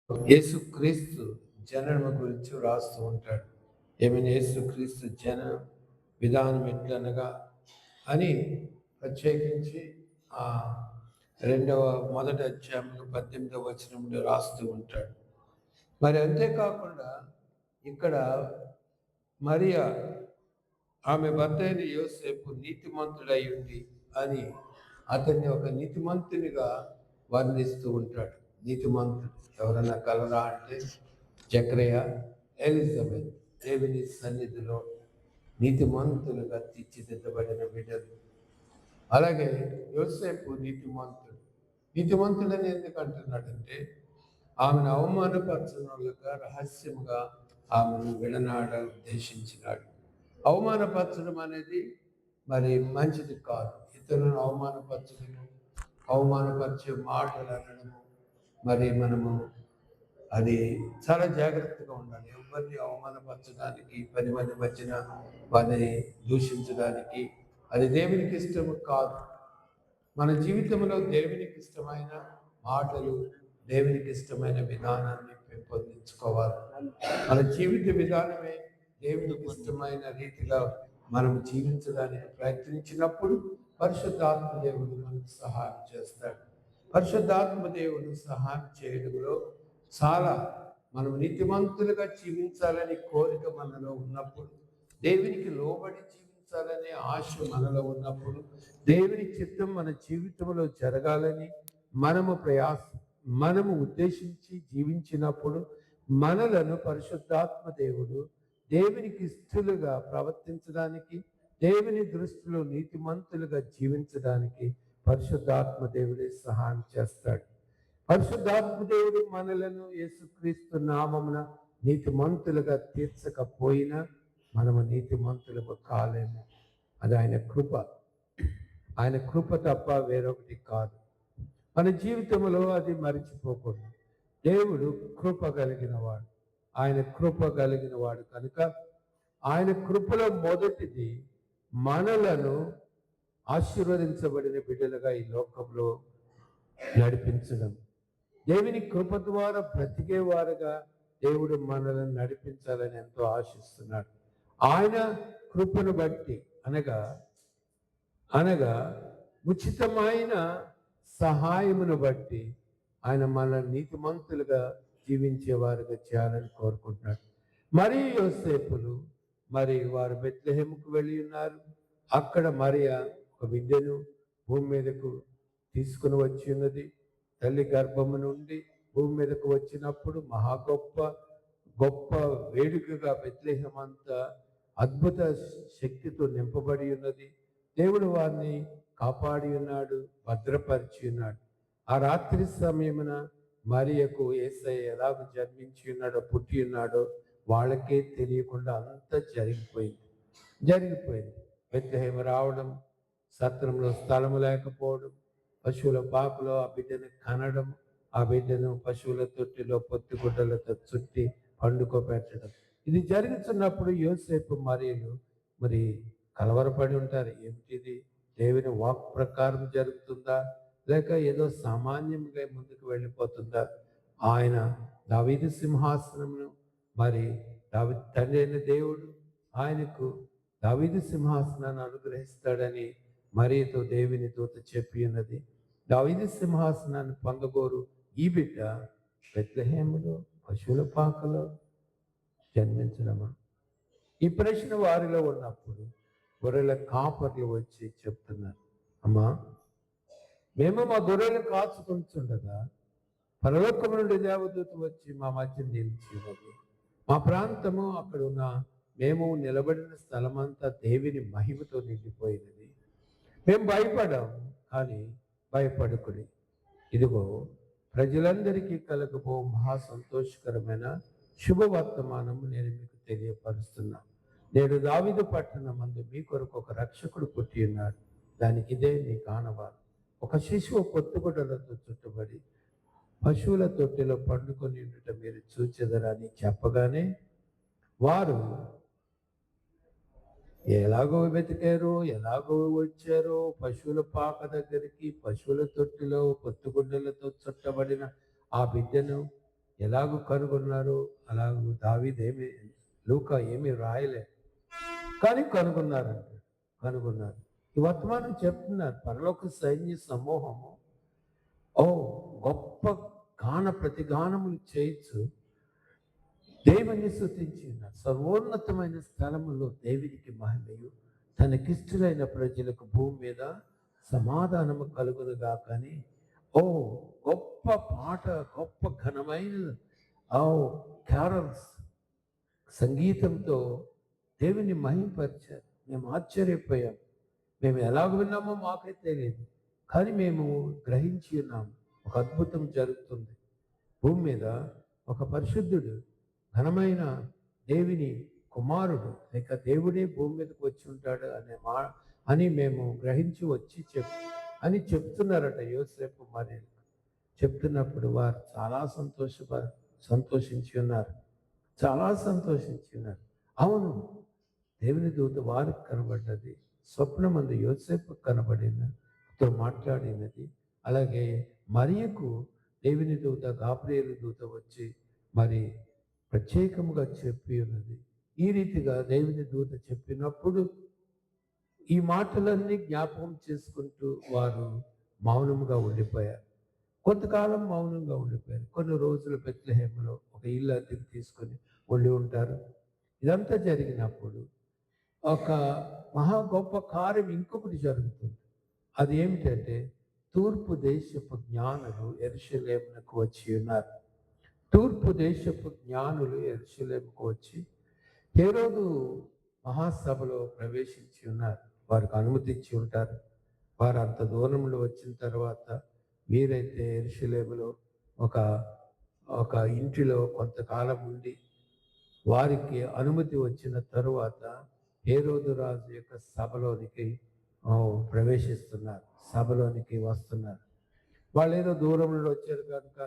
యేసుక్రీస్తు జననం గురించి వ్రాస్తూ ఉంటాడు. ఏమైనా యేసుక్రీస్తు జన విధానం ఎట్లనగా అని ప్రత్యేకించి ఆ మొదటి అధ్యాయంలో 18వ వచనంలో రాస్తూ ఉంటాడు. మరి అంతేకాకుండా ఇక్కడ మరియ ఆమె భర్త అయిన యోసేపు నీతిమంతుడై ఉంది అని అతన్ని ఒక నీతిమంతునిగా వర్ణిస్తూ ఉంటాడు. నీతిమంతుడు ఎవరన్నా కలరా అంటే జకరియా, ఎలిజబెత్ దేవుని సన్నిధిలో నీతిమంతులుగా తీర్చిదిద్దబడిన బిడ్డలు. అలాగే యోసేపు నీతిమంతుడు. నీతిమంతుడని ఎందుకు అంటున్నాడంటే ఆమెను అవమానపరచనులుగా రహస్యంగా ఆమెను విడనాడ ఉద్దేశించినాడు. అవమానపరచడం అనేది మరి మంచిది కాదు. ఇతరులను అవమానపరచడము, అవమానపరిచే మాటలు అనడము, మరి మనము అది చాలా జాగ్రత్తగా ఉండాలి. ఎవరిని అవమానపరచడానికి, 10 మంది మధ్యన వారిని దూషించడానికి అది దేవునికి ఇష్టము కాదు. మన జీవితంలో దేవునికి ఇష్టమైన మాటలు, దేవునికి ఇష్టమైన విధానాన్ని పెంపొందించుకోవాలి. మన జీవిత విధానమే దేవునికి ఇష్టమైన రీతిగా మనం జీవించడానికి ప్రయత్నించినప్పుడు పరిశుద్ధాత్మ దేవుడు మనకు సహాయం చేస్తాడు. పరిశుద్ధాత్మ దేవుడు సహాయం చేయడంలో చాలా మనం నీతిమంతులుగా జీవించాలని కోరిక మనలో ఉన్నప్పుడు, దేవునికి లోబడి జీవించాలనే ఆశ మనలో ఉన్నప్పుడు, దేవుని చిత్తం మన జీవితంలో జరగాలని మనము ఉద్దేశించి జీవించినప్పుడు మనలను పరిశుద్ధాత్మ దేవుడు దేవునికి ఇష్టలుగా ప్రవర్తించడానికి, దేవుని దృష్టిలో నీతిమంతులుగా జీవించడానికి పరిశుద్ధాత్మ దేవుడే సహాయం చేస్తాడు. పరిశుద్ధాత్మ దేవుడు మనలను యేసుక్రీస్తు నామమున నీతిమంతులుగా తీర్చకపోయినా మనము నీతిమంతులకు కాలేము. అది ఆయన కృప. ఆయన కృప తప్ప వేరొకటి కాదు. మన జీవితంలో అది మరిచిపోకూడదు. దేవుడు కృప కలిగిన వాడు. ఆయన కృప కలిగిన వాడు కనుక ఆయన కృపలో మొదటిది మనలను ఆశీర్వదించబడిన బిడ్డలుగా ఈ లోకంలో నడిపించడం. దేవుని కృప ద్వారా బ్రతికేవారుగా దేవుడు మనల్ని నడిపించాలని ఎంతో ఆశిస్తున్నాడు. ఆయన కృపను బట్టి అనగా ఉచితమైన సహాయమును బట్టి ఆయన మన నీతిమంతులుగా జీవించేవారుగా చేయాలని కోరుకుంటున్నాడు. మరి యోసేపులు వారు బెత్లెహేముకు వెళ్ళి ఉన్నారు. అక్కడ మరియ ఒక బిడ్డను భూమి మీదకు తీసుకుని వచ్చి ఉన్నది. తల్లి గర్భము నుండి భూమి మీదకు వచ్చినప్పుడు మహా గొప్ప వేడుకగా బెత్లెహేం అంతా అద్భుత శక్తితో నింపబడి ఉన్నది. దేవుడు వారిని కాపాడి ఉన్నాడు, భద్రపరిచి ఉన్నాడు. ఆ రాత్రి సమయమున మరియకు యేసయ్య ఎలాగ జన్మించి ఉన్నాడో, పుట్టి ఉన్నాడో వాళ్ళకే తెలియకుండా అంతా జరిగిపోయింది. బెత్లెహేము రావడం, సత్రంలో స్థలము లేకపోవడం, పశువుల పాకలో ఆ బిడ్డను కనడం, ఆ బిడ్డను పశువుల తొట్టిలో పొత్తిగుడ్డలతో చుట్టి పండుకోబెట్టడం, ఇది జరుగుతున్నప్పుడు యోసేపు మరియలు కలవరపడి ఉంటారు. ఏమిటిది? దేవుని వాక్ ప్రకారం జరుగుతుందా, లేక ఏదో సామాన్యంగా ముందుకు వెళ్ళిపోతుందా? ఆయన దావీదు సింహాసనమును దావీదు తండ్రి అయిన దేవుడు ఆయనకు దావీదు సింహాసనాన్ని అనుగ్రహిస్తాడని మరియతో దేవుని దూత చెప్పి ఉన్నది. దావీదు సింహాసనాన్ని పొందగోరు ఈ బిడ్డ బెత్లెహేములో పశువుల పాకలో జన్మించడమా? ఈ ప్రశ్న వారిలో ఉన్నప్పుడు గొర్రెల కాపర్లు వచ్చి చెప్తున్నారు, అమ్మా, మేము మా గొర్రెలు కాచుకుంటుండగా పరలోకం నుండి దేవదూత వచ్చి మా మధ్య నిలిచినది. మా ప్రాంతము అక్కడ ఉన్న మేము నిలబడిన స్థలమంతా దేవుని మహిమతో నిండిపోయినది. మేము భయపడాము, కానీ భయపడకుడి. ఇదిగో ప్రజలందరికీ కలగబో మహా సంతోషకరమైన శుభవర్తమానము నేను మీకు తెలియపరుస్తున్నా. నేడు దావీదు పట్టణమందు మీ కొరకు ఒక రక్షకుడు పుట్టి ఉన్నాడు. దానికి ఇదే నీకు ఆనవాలు. ఒక శిశువు పొత్తుగుడ్డలతో చుట్టబడి పశువుల తొట్టిలో పండుకొని ఉండటం మీరు చూచెదరని చెప్పగానే వారు ఎలాగో వెతికారో, ఎలాగో వచ్చారో, పశువుల పాక దగ్గరికి, పశువుల తొట్టిలో పొత్తుగుడ్డలతో చుట్టబడిన ఆ బిడ్డను ఎలాగూ కనుగొన్నారో అలాగూ దావీదేమి లూకా ఏమీ రాయలే, కానీ కనుగొన్నారంట. కనుగొన్నారు. ఈ వర్తమానం చెప్తున్నారు. పరలోక సైన్య సమూహము గొప్ప ప్రతిగానములు చేయొచ్చు దేవుని స్తుతించి ఉన్నారు. సర్వోన్నతమైన స్థలములో దేవునికి మహిమయు తనకిష్టులైన ప్రజలకు భూమి మీద సమాధానము కలుగునుగా. కానీ గొప్ప పాట, గొప్ప ఘనమైన క్యారల్స్ సంగీతంతో దేవుని మహిమపరిచారు. మేము ఆశ్చర్యపోయాం. మేము ఎలాగ విన్నామో మాకే తెలియదు, కానీ మేము గ్రహించి ఉన్నాము. ఒక అద్భుతం జరుగుతుంది భూమి మీద. ఒక పరిశుద్ధుడు, ఘనమైన దేవుని కుమారుడు, లేక దేవుడే భూమి మీదకి వచ్చి ఉంటాడు అని మేము గ్రహించి వచ్చి అని చెప్తున్నారట యోసేపు మరి. చెప్తున్నప్పుడు వారు చాలా సంతోషించి ఉన్నారు. చాలా సంతోషించి ఉన్నారు. అవును, దేవుని దూత వారికి కనబడ్డది. స్వప్నమందు యోసేపు కనబడినతో మాట్లాడినది. అలాగే మరియకు దేవుని దూత గాబ్రియేలు దూత వచ్చి మరి ప్రత్యేకముగా చెప్పి ఉన్నది. ఈ రీతిగా దేవుని దూత చెప్పినప్పుడు ఈ మాటలన్నీ జ్ఞాపకం చేసుకుంటూ వారు మౌనముగా ఉండిపోయారు. కొంతకాలం మౌనంగా ఉండిపోయారు. కొన్ని రోజులు బెత్లెహేములో ఒక ఇల్లు అద్దెకు తీసుకొని ఉండి ఉంటారు. ఇదంతా జరిగినప్పుడు ఒక మహా గొప్ప కార్యం ఇంకొకటి జరుగుతుంది. అది ఏమిటంటే, తూర్పు దేశపు జ్ఞానులు యెరూషలేమునకు వచ్చి ఉన్నారు. తూర్పు దేశపు జ్ఞానులు యెరూషలేముకు వచ్చి హేరోదు మహాసభలో ప్రవేశించి ఉన్నారు. వారికి అనుమతి ఇచ్చి ఉంటారు. వారు అంత దూరంలో వచ్చిన తర్వాత వీరైతే యెరూషలేములో ఒక ఇంటిలో కొంతకాలం ఉండి వారికి అనుమతి వచ్చిన తరువాత హేరోదు రాజు యొక్క సభలోనికి ప్రవేశిస్తున్నారు. సభలోనికి వస్తున్నారు. వాళ్ళు ఏదో దూరం నుండి వచ్చారు కనుక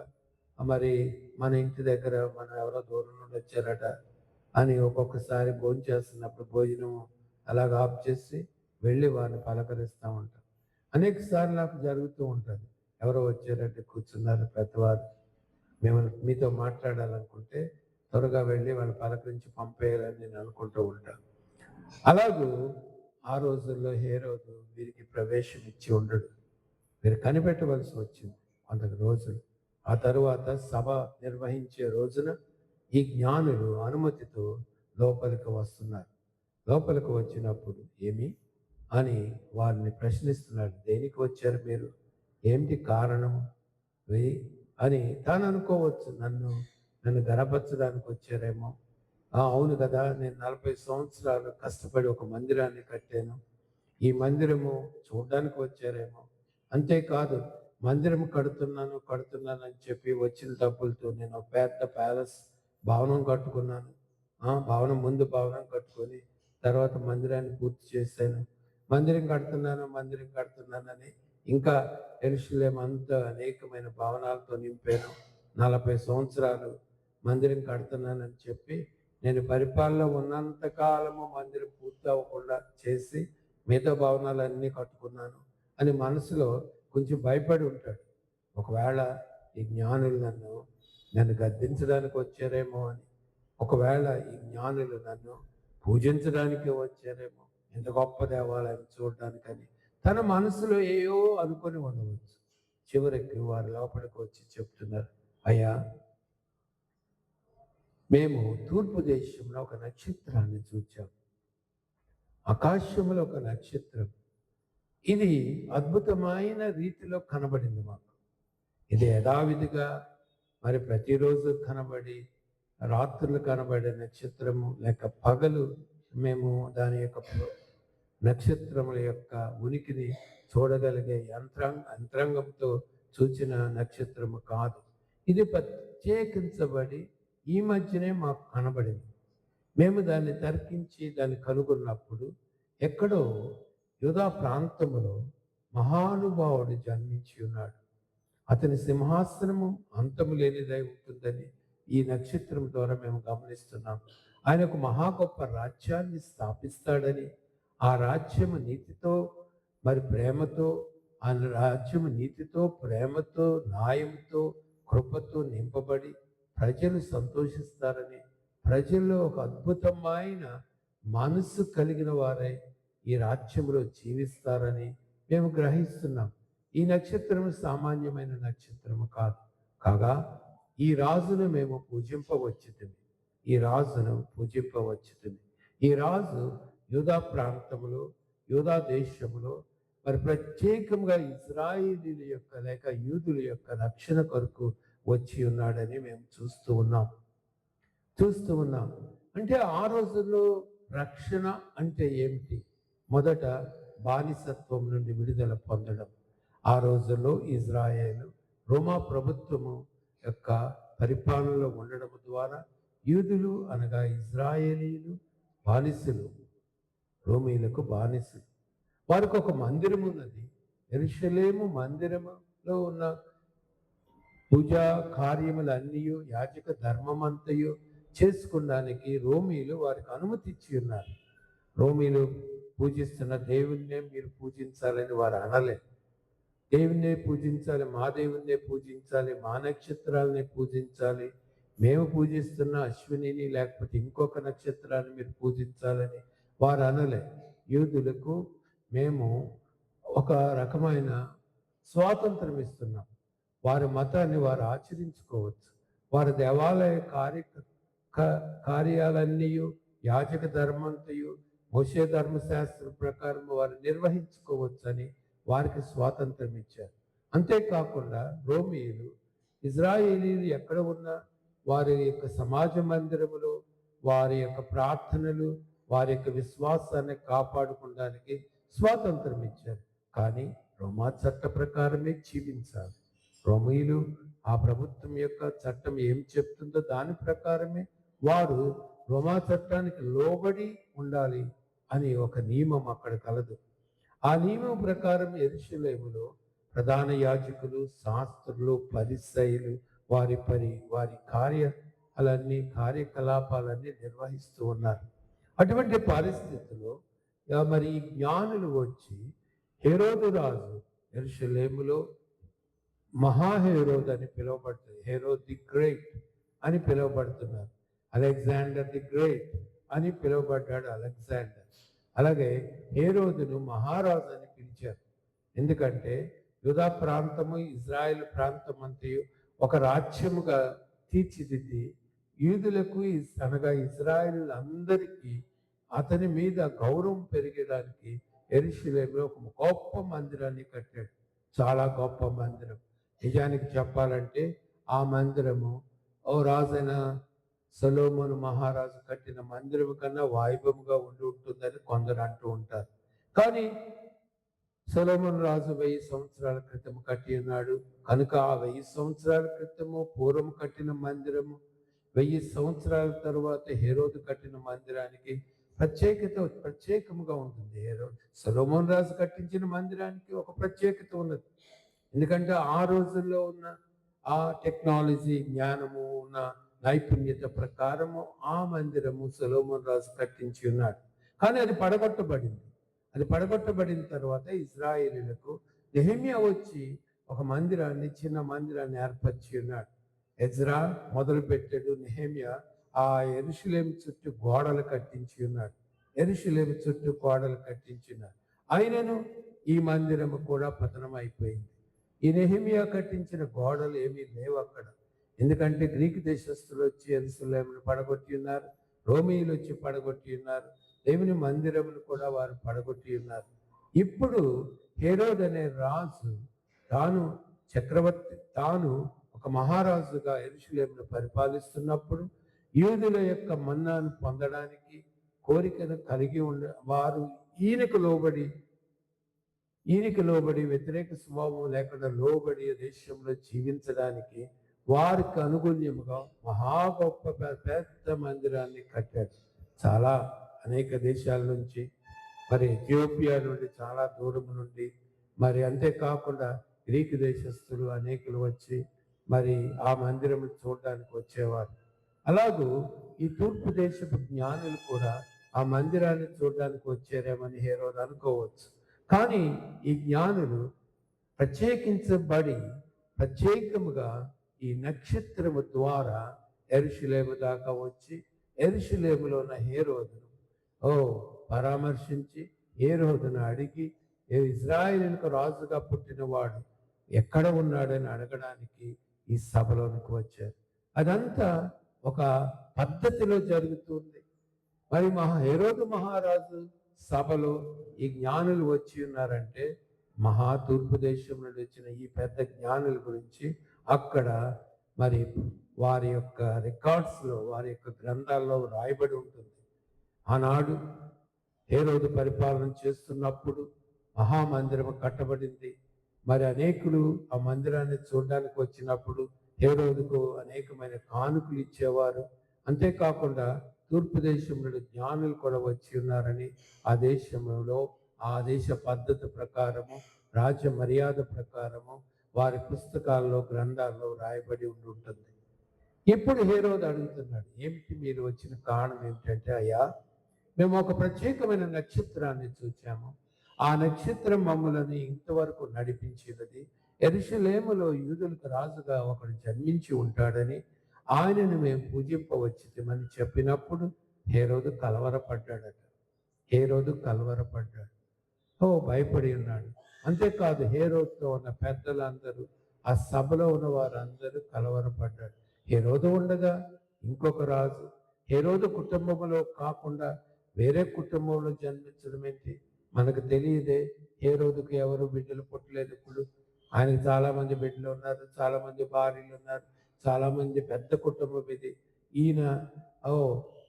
మరి మన ఇంటి దగ్గర మనం ఎవరో దూరం నుండి వచ్చారట అని ఒక్కొక్కసారి భోజనం చేస్తున్నప్పుడు భోజనం అలాగ ఆఫ్ చేసి వెళ్ళి వారిని పలకరిస్తూ ఉంటాం. అనేక సార్లు నాకు జరుగుతూ ఉంటుంది. ఎవరో వచ్చారంటే కూర్చున్నారు పెద్దవారు, మేము మీతో మాట్లాడాలనుకుంటే త్వరగా వెళ్ళి వాళ్ళని పలకరించి పంపేయాలని నేను అనుకుంటూ ఉంటాను. అలాగూ ఆ రోజుల్లో హేరోదు వీరికి ప్రవేశం ఇచ్చి ఉండడు. వీరు కనిపెట్టవలసి వచ్చింది కొంత రోజులు. ఆ తరువాత సభ నిర్వహించే రోజున ఈ జ్ఞానులు అనుమతితో లోపలికి వస్తున్నారు. లోపలికి వచ్చినప్పుడు ఏమి అని వారిని ప్రశ్నిస్తున్నాడు. దేనికి వచ్చారు మీరు? ఏమిటి కారణం అని తాను అనుకోవచ్చు. నన్ను గనపరచడానికి వచ్చారేమో. అవును కదా, నేను 40 సంవత్సరాలు కష్టపడి ఒక మందిరాన్ని కట్టాను. ఈ మందిరము చూడడానికి వచ్చారేమో. అంతేకాదు, మందిరం కడుతున్నాను అని చెప్పి వచ్చిన డబ్బులతో నేను ఒక పెద్ద ప్యాలెస్ భవనం కట్టుకున్నాను. ముందు భవనం కట్టుకొని తర్వాత మందిరాన్ని పూర్తి చేశాను. మందిరం కడుతున్నానని ఇంకా యెరూషలేము అంతా అనేకమైన భవనాలతో నింపాను. 40 సంవత్సరాలు మందిరం కడుతున్నానని చెప్పి నేను పరిపాలన ఉన్నంత కాలము మందిరం పూర్తి అవ్వకుండా చేసి మిగతా భవనాలన్నీ కట్టుకున్నాను అని మనసులో కొంచెం భయపడి ఉంటాడు. ఒకవేళ ఈ జ్ఞానులు నన్ను గద్దించడానికి వచ్చారేమో అని, ఒకవేళ ఈ జ్ఞానులు నన్ను పూజించడానికి వచ్చారేమో, ఎంత గొప్ప దేవాలయం చూడడానికని తన మనసులో ఏయో అనుకొని ఉండవచ్చు. చివరికి వారు లోపలికి వచ్చి చెప్తున్నారు, అయ్యా, మేము తూర్పు దేశంలో ఒక నక్షత్రాన్ని చూచాం. ఆకాశంలో ఒక నక్షత్రం, ఇది అద్భుతమైన రీతిలో కనబడింది మాకు. ఇది యథావిధిగా మరి ప్రతిరోజు కనబడి రాత్రులు కనబడే నక్షత్రము లేక పగలు మేము దాని యొక్క నక్షత్రముల యొక్క ఉనికిని చూడగలిగే యంత్రాంగంతో చూచిన నక్షత్రము కాదు. ఇది ప్రత్యేకించబడి ఈ మధ్యనే మాకు కనబడింది. మేము దాన్ని తర్కించి దాన్ని కనుగొన్నప్పుడు ఎక్కడో యూదా ప్రాంతములో మహానుభావుడు జన్మించి ఉన్నాడు. అతని సింహాసనము అంతము లేనిదై ఉంటుందని ఈ నక్షత్రం ద్వారా మేము గమనిస్తున్నాం. ఆయన ఒక మహా గొప్ప రాజ్యాన్ని స్థాపిస్తాడని, ఆ రాజ్యము నీతితో మరి ప్రేమతో, ఆ రాజ్యము నీతితో ప్రేమతో న్యాయంతో కృపతో నింపబడి ప్రజలు సంతోషిస్తారని, ప్రజల్లో ఒక అద్భుతమైన మనసు కలిగిన వారై ఈ రాజ్యంలో జీవిస్తారని మేము గ్రహిస్తున్నాం. ఈ నక్షత్రం సామాన్యమైన నక్షత్రము కాదు. కాగా ఈ రాజును మేము పూజింపవచ్చుతుంది. ఈ రాజును పూజింపవచ్చుతుంది. ఈ రాజు యూదా ప్రాంతంలో, యూదా దేశంలో మరి ప్రత్యేకంగా ఇజ్రాయేలీల యొక్క లేక యూదుల యొక్క రక్షణ కొరకు వచ్చి ఉన్నాడని మేము చూస్తూ ఉన్నాం. అంటే ఆ రోజుల్లో రక్షణ అంటే ఏమిటి? మొదట బానిసత్వం నుండి విడుదల పొందడం. ఆ రోజుల్లో ఇజ్రాయేలు రోమా ప్రభుత్వము యొక్క పరిపాలనలో ఉండడం ద్వారా యూదులు అనగా ఇజ్రాయేలీలు బానిసలు, రోమీలకు బానిసలు. వారికి ఒక మందిరం ఉన్నది. యెరూషలేము మందిరములో ఉన్న పూజా కార్యములన్నీ, యాజక ధర్మమంతయు చేసుకోవడానికి రోమీలు వారికి అనుమతి ఇచ్చి ఉన్నారు. రోమీలు పూజిస్తున్న దేవుణ్ణే మీరు పూజించాలని వారు అనలే. దేవుణ్ణే పూజించాలి, మా దేవుణ్ణే పూజించాలి, మా నక్షత్రాలనే పూజించాలి, మేము పూజిస్తున్న అశ్వినిని లేకపోతే ఇంకొక నక్షత్రాన్ని మీరు పూజించాలని వారు అనలే. యూదులకు మేము ఒక రకమైన స్వాతంత్రం ఇస్తున్నాం. వారి మతాన్ని వారు ఆచరించుకోవచ్చు. వారి దేవాలయ కార్యాలన్నీ యాజక ధర్మంతయు మోషే ధర్మశాస్త్రం ప్రకారం వారు నిర్వహించుకోవచ్చని వారికి స్వాతంత్రం ఇచ్చారు. అంతేకాకుండా రోమీయులు ఇజ్రాయేలీలు ఎక్కడ ఉన్నా వారి యొక్క సమాజ మందిరములో వారి యొక్క ప్రార్థనలు, వారి యొక్క విశ్వాసాన్ని కాపాడుకోవడానికి స్వాతంత్రం ఇచ్చారు. కానీ రోమా చట్ట ప్రకారమే జీవించాలి. రోమీయులు ఆ ప్రభుత్వం యొక్క చట్టం ఏం చెప్తుందో దాని ప్రకారమే వారు రోమా చట్టానికి లోబడి ఉండాలి అని ఒక నియమం అక్కడ కలదు. ఆ నియమం ప్రకారం యెరూషలేములో ప్రధాన యాజకులు, శాస్త్రులు, పరిసయ్యులు వారి కార్యకలాపాలన్నీ నిర్వహిస్తూ ఉన్నారు. అటువంటి పరిస్థితుల్లో మరి జ్ఞానులు వచ్చి హెరోదు రాజు యెరూషలేములో మహాహెరోద్ అని పిలువబడుతుంది. హెరోద్ ది గ్రేట్ అని పిలువబడుతున్నారు. అలెగ్జాండర్ ది గ్రేట్ అని పిలువబడ్డాడు అలెగ్జాండర్. అలాగే హెరోదును మహారాజు అని పిలిచారు. ఎందుకంటే యూదా ప్రాంతము, ఇజ్రాయెల్ ప్రాంతం అంతయు ఒక రాజ్యముగా తీర్చిదిద్ది యూదులకు అనగా ఇజ్రాయేలులందరికీ అతని మీద గౌరవం పెరిగడానికి యెరూషలేములో ఒక గొప్ప మందిరాన్ని కట్టాడు. చాలా గొప్ప మందిరం. నిజానికి చెప్పాలంటే ఆ మందిరము ఓ రాజైన సొలొమోను మహారాజు కట్టిన మందిరం కన్నా వైభవంగా ఉంటుందని కొందరు అంటూ ఉంటారు. కానీ సొలొమోను రాజు 1000 సంవత్సరాల క్రితం కట్టి ఉన్నాడు కనుక ఆ 1000 సంవత్సరాల క్రితము పూర్వం కట్టిన మందిరము 1000 సంవత్సరాల తరువాత హెరోదు కట్టిన మందిరానికి ప్రత్యేకముగా ఉంటుంది. సొలొమోను రాజు కట్టించిన మందిరానికి ఒక ప్రత్యేకత ఉన్నది. ఎందుకంటే ఆ రోజుల్లో ఉన్న ఆ టెక్నాలజీ జ్ఞానము ఉన్న నైపుణ్యత ప్రకారము ఆ మందిరము సొలొమోను రాజు కట్టించి ఉన్నాడు. కానీ అది పడగొట్టబడింది. అది పడగొట్టబడిన తర్వాత ఇజ్రాయేలీలకు నెహెమ్యా వచ్చి ఒక చిన్న మందిరాన్ని ఏర్పరిచి ఉన్నాడు. ఎజ్రా మొదలు పెట్టాడు. నెహెమ్యా ఆ యెరూషలేము చుట్టూ గోడలు కట్టించి ఉన్నాడు. యెరూషలేము చుట్టూ గోడలు కట్టించున్నాడు. ఆయనను ఈ మందిరము కూడా పతనం అయిపోయింది. ఈ నెహెమ్యా కట్టించిన గోడలు ఏమీ లేవు అక్కడ. ఎందుకంటే గ్రీకు దేశస్తులు వచ్చి యెరూషలేమును పడగొట్టి ఉన్నారు, రోమీయులు వచ్చి పడగొట్టి ఉన్నారు, దేవుని మందిరమును కూడా వారు పడగొట్టి ఉన్నారు. ఇప్పుడు హెరోద్ అనే రాజు తాను ఒక మహారాజుగా యెరూషలేమును పరిపాలిస్తున్నప్పుడు యూదుల యొక్క మన్నాను పొందడానికి కోరికను కలిగి వారు ఈయనకు లోబడి వ్యతిరేక స్వభావం లేకుండా లోబడి దేశంలో జీవించడానికి వారికి అనుగుణ్యముగా గొప్ప పెద్ద మందిరాన్ని కట్టాడు. చాలా అనేక దేశాల నుంచి, మరి ఇథియోపియా నుండి, చాలా దూరం నుండి, మరి అంతేకాకుండా గ్రీకు దేశస్తులు అనేకులు వచ్చి మరి ఆ మందిరం చూడడానికి వచ్చేవారు. అలాగూ ఈ తూర్పు దేశపు జ్ఞానులు కూడా ఆ మందిరాన్ని చూడడానికి వచ్చారేమని హెరోదు అనుకోవచ్చు. కానీ ఈ జ్ఞానులు ప్రత్యేకముగా ఈ నక్షత్రము ద్వారా యెరూషలేము దాకా వచ్చి యెరూషలేములో ఉన్న హేరోదును పరామర్శించి హేరోదును అడిగి ఇజ్రాయేలుకు రాజుగా పుట్టినవాడు ఎక్కడ ఉన్నాడని అడగడానికి ఈ సభలోనికి వచ్చారు. అదంతా ఒక పద్ధతిలో జరుగుతుంది. మరి హేరోదు మహారాజు సభలో ఈ జ్ఞానులు వచ్చి ఉన్నారంటే తూర్పు దేశం నుండి వచ్చిన ఈ పెద్ద జ్ఞానుల గురించి అక్కడ మరి వారి యొక్క రికార్డ్స్లో, వారి యొక్క గ్రంథాల్లో రాయబడి ఉంటుంది. ఆనాడు హేరోదు పరిపాలన చేస్తున్నప్పుడు మహామందిరం కట్టబడింది. మరి అనేకులు ఆ మందిరాన్ని చూడడానికి వచ్చినప్పుడు హేరోదుకు అనేకమైన కానుకలు ఇచ్చేవారు. అంతేకాకుండా తూర్పు దేశం నుండి జ్ఞానులు కూడా వచ్చి ఉన్నారని ఆ దేశంలో ఆ దేశ పద్ధతి ప్రకారము, రాజ్య మర్యాద ప్రకారము వారి పుస్తకాల్లో, గ్రంథాల్లో రాయబడి ఉంటుంది. ఇప్పుడు హేరోదు అడుగుతున్నాడు, ఏమిటి మీరు వచ్చిన కారణం ఏమిటంటే, అయ్యా మేము ఒక ప్రత్యేకమైన నక్షత్రాన్ని చూచాము. ఆ నక్షత్రం మమ్మల్ని ఇంతవరకు నడిపించినది. యెరూషలేములో యూదులకు రాజుగా ఒకడు జన్మించి ఉంటాడని ఆయనను మేము పూజింపవచ్చితమని చెప్పినప్పుడు హేరోదు కలవరపడ్డాడట. భయపడి ఉన్నాడు. అంతేకాదు హేరోదుతో ఉన్న పెద్దలందరూ, ఆ సభలో ఉన్న వారందరూ కలవరపడ్డాడు. హేరోదు ఉండగా ఇంకొక రాజు హేరోదు కుటుంబంలో కాకుండా వేరే కుటుంబంలో జన్మించడం ఏంటి? మనకు తెలియదే. హేరోదుకు ఎవరు బిడ్డలు పుట్టలేదు. ఇప్పుడు ఆయనకు చాలా మంది బిడ్డలు ఉన్నారు, చాలా మంది భార్యలు ఉన్నారు, చాలా మంది పెద్ద కుటుంబం ఇది. ఈయన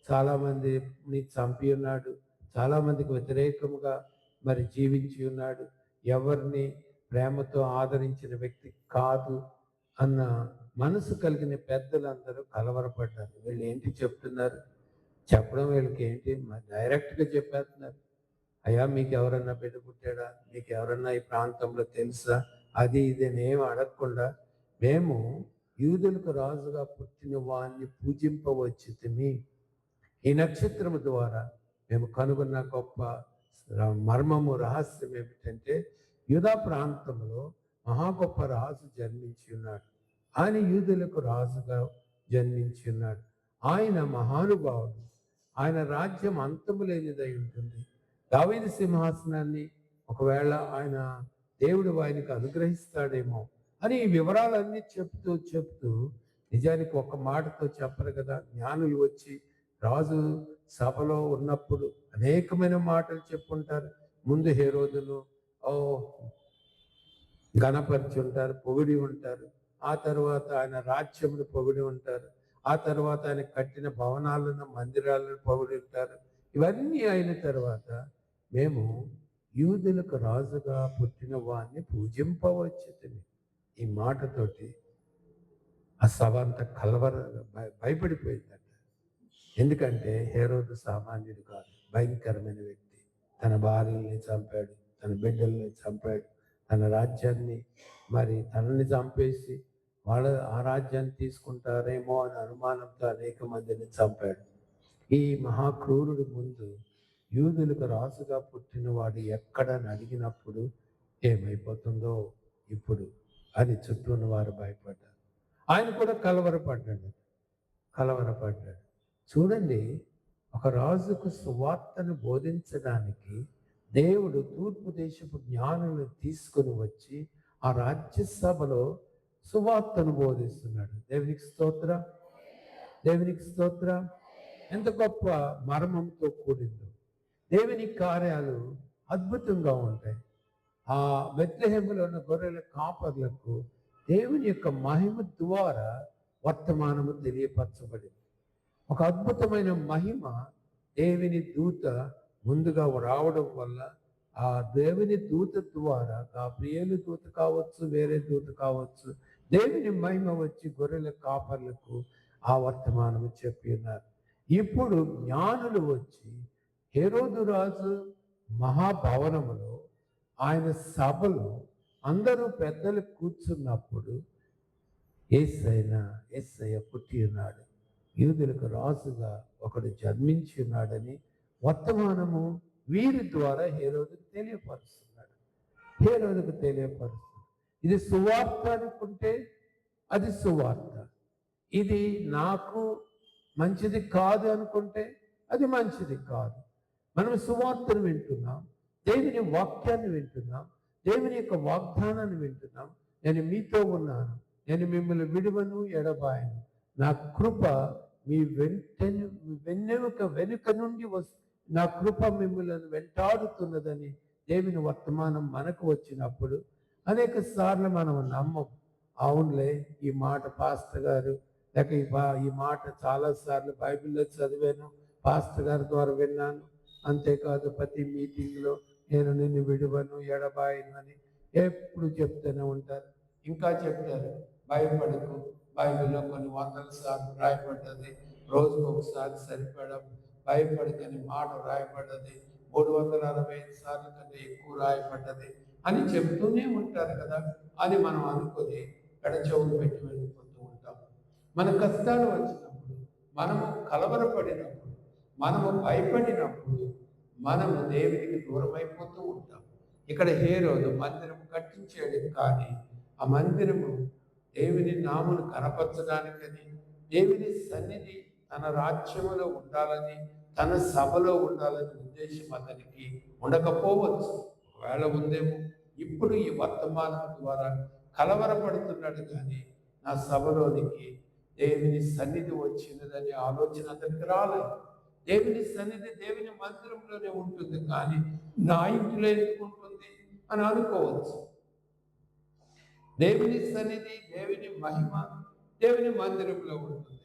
చాలా మందిని చంపి ఉన్నాడు, చాలా మందికి వ్యతిరేకముగా మరి జీవించి ఉన్నాడు, ఎవరిని ప్రేమతో ఆదరించిన వ్యక్తి కాదు అన్న మనసు కలిగిన పెద్దలందరూ కలవరపడ్డారు. వీళ్ళు ఏంటి చెప్తున్నారు? చెప్పడం వీళ్ళకి ఏంటి? డైరెక్ట్గా చెప్పేస్తున్నారు. అయ్యా మీకు ఎవరన్నా బిడ్డ పుట్టాడా? మీకు ఎవరన్నా ఈ ప్రాంతంలో తెలుసా? అది ఇదేనేం అడగకుండా మేము యూదులకు రాజుగా పుట్టిన వాడిని పూజింపవచ్చితిమి. ఈ నక్షత్రము ద్వారా మేము కనుగొన్న గొప్ప మర్మము, రహస్యం ఏమిటంటే, యూదా ప్రాంతంలో గొప్ప రాజు జన్మించి ఉన్నాడు. ఆయన యూదులకు రాజుగా జన్మించి ఉన్నాడు. ఆయన మహానుభావుడు. ఆయన రాజ్యం అంతము లేనిదై ఉంటుంది. దావీదు సింహాసనాన్ని ఒకవేళ ఆయన దేవుడు ఆయనకు అనుగ్రహిస్తాడేమో అని ఈ వివరాలన్నీ చెప్తూ నిజానికి ఒక మాటతో చెప్పరు కదా. జ్ఞానులు వచ్చి రాజు సభలో ఉన్నప్పుడు అనేకమైన మాటలు చెప్పుంటారు. ముందు హేరోదును ఘనపరిచి ఉంటారు, పొగిడి ఉంటారు. ఆ తర్వాత ఆయన రాజ్యమును పొగిడి ఉంటారు. ఆ తర్వాత ఆయన కట్టిన భవనాలను, మందిరాలను పొగిడి ఉంటారు. ఇవన్నీ అయిన తర్వాత మేము యూదులకు రాజుగా పుట్టిన వాడిని పూజింపవచ్చితిమి. ఈ మాటతోటి ఆ సభ అంతా భయపడిపోయిందంట. ఎందుకంటే హేరోదు సామాన్యుడు కాదు, భయంకరమైన వ్యక్తి. తన భార్యల్ని చంపాడు, తన బిడ్డల్ని చంపాడు, తన రాజ్యాన్ని మరి తనని చంపేసి ఆ రాజ్యాన్ని తీసుకుంటారేమో అని అనుమానంతో అనేక మందిని చంపాడు. ఈ మహాక్రూరుడు ముందు యూదులకు రాజుగా పుట్టిన వాడు ఎక్కడని అడిగినప్పుడు ఏమైపోతుందో ఇప్పుడు అని చుట్టూ ఉన్న వారు భయపడ్డారు. ఆయన కూడా కలవరపడ్డాడు. చూడండి, ఒక రాజుకు సువార్తను బోధించడానికి దేవుడు తూర్పు దేశపు జ్ఞానులను తీసుకుని వచ్చి ఆ రాజ్యసభలో సువార్తను బోధిస్తున్నాడు. దేవునికి స్తోత్రం. ఎంత గొప్ప మర్మంతో కూడిందో. దేవుని కార్యాలు అద్భుతంగా ఉంటాయి. ఆ బెత్లెహేములో ఉన్న గొర్రెల కాపర్లకు దేవుని యొక్క మహిమ ద్వారా వర్తమానము తెలియపరచబడింది. ఒక అద్భుతమైన మహిమ దేవుని దూత ముందుగా రావడం వల్ల ఆ దేవుని దూత ద్వారా, గాబ్రియేలు దూత కావచ్చు, వేరే దూత కావచ్చు, దేవుని మహిమ వచ్చి గొర్రెల కాపర్లకు ఆ వర్తమానము చెప్పి ఉన్నారు. ఇప్పుడు జ్ఞానులు వచ్చి హేరోదు రాజు మహాభవనములో ఆయన సభలో అందరూ పెద్దలు కూర్చున్నప్పుడు యేసయ్య పుట్టి ఉన్నాడు, యూదులకు రాజుగా ఒకడు జన్మించి ఉన్నాడని వర్తమానము వీరి ద్వారా హేరోదుకు తెలియపరుస్తున్నాడు. ఇది సువార్త అనుకుంటే అది సువార్త. ఇది నాకు మంచిది కాదు అనుకుంటే అది మంచిది కాదు. మనం సువార్తను వింటున్నాం, దేవుని వాక్యాన్ని వింటున్నాం, దేవుని యొక్క వాగ్దానాన్ని వింటున్నాం. నేను మీతో ఉన్నాను, నేను మిమ్మల్ని విడువను, ఎడబాయను, నా కృప మీ వెనుక నుండి నా కృప మిమ్మల్ని వెంటాడుతున్నదని దేవుని వర్తమానం మనకు వచ్చినప్పుడు అనేక సార్లు మనం నమ్మం. అవునులే, ఈ మాట పాస్టర్ గారు లేక ఈ మాట చాలాసార్లు బైబిల్లో చదివాను, పాస్టర్ గారి ద్వారా విన్నాను. అంతేకాదు ప్రతి మీటింగ్లో నేను నిన్ను విడువను, ఎడబాయను అని ఎప్పుడు చెప్తూనే ఉంటారు. ఇంకా చెప్తారు, భయపడకు, బైబిల్లో కొన్ని వందల సార్లు రాయబడ్డది, రోజుకు ఒకసారి సరిపడం, భయపడకని మాట రాయబడ్డది, 365 సార్లు కన్నా ఎక్కువ రాయబడ్డది అని చెప్తూనే ఉంటారు కదా అని మనం అనుకొని చెవులు పెట్టి వెళ్ళిపోతూ ఉంటాం. మన కష్టాలు వచ్చినప్పుడు, మనము కలవరపడినప్పుడు, మనము భయపడినప్పుడు మనము దేవునికి దూరం అయిపోతూ ఉంటాం. ఇక్కడ హేరోదు మందిరం కట్టించాడు, కానీ ఆ మందిరము దేవుని నామును కనపరచడానికని, దేవుని సన్నిధి తన రాజ్యములో ఉండాలని, తన సభలో ఉండాలని ఉద్దేశం అతనికి ఉండకపోవచ్చు. ఒకవేళ ఉందేమో. ఇప్పుడు ఈ వర్తమానం ద్వారా కలవరపడుతున్నాడు, కానీ నా సభలోనికి దేవుని సన్నిధి వచ్చినదని ఆలోచన అతనికి రాలేదు. దేవుని సన్నిధి దేవుని మందిరంలోనే ఉంటుంది, కానీ నా ఇంటిలో ఎందుకు ఉంటుంది అని అనుకోవచ్చు. దేవుని సన్నిధి, దేవుని మహిమ దేవుని మందిరంలో ఉంటుంది.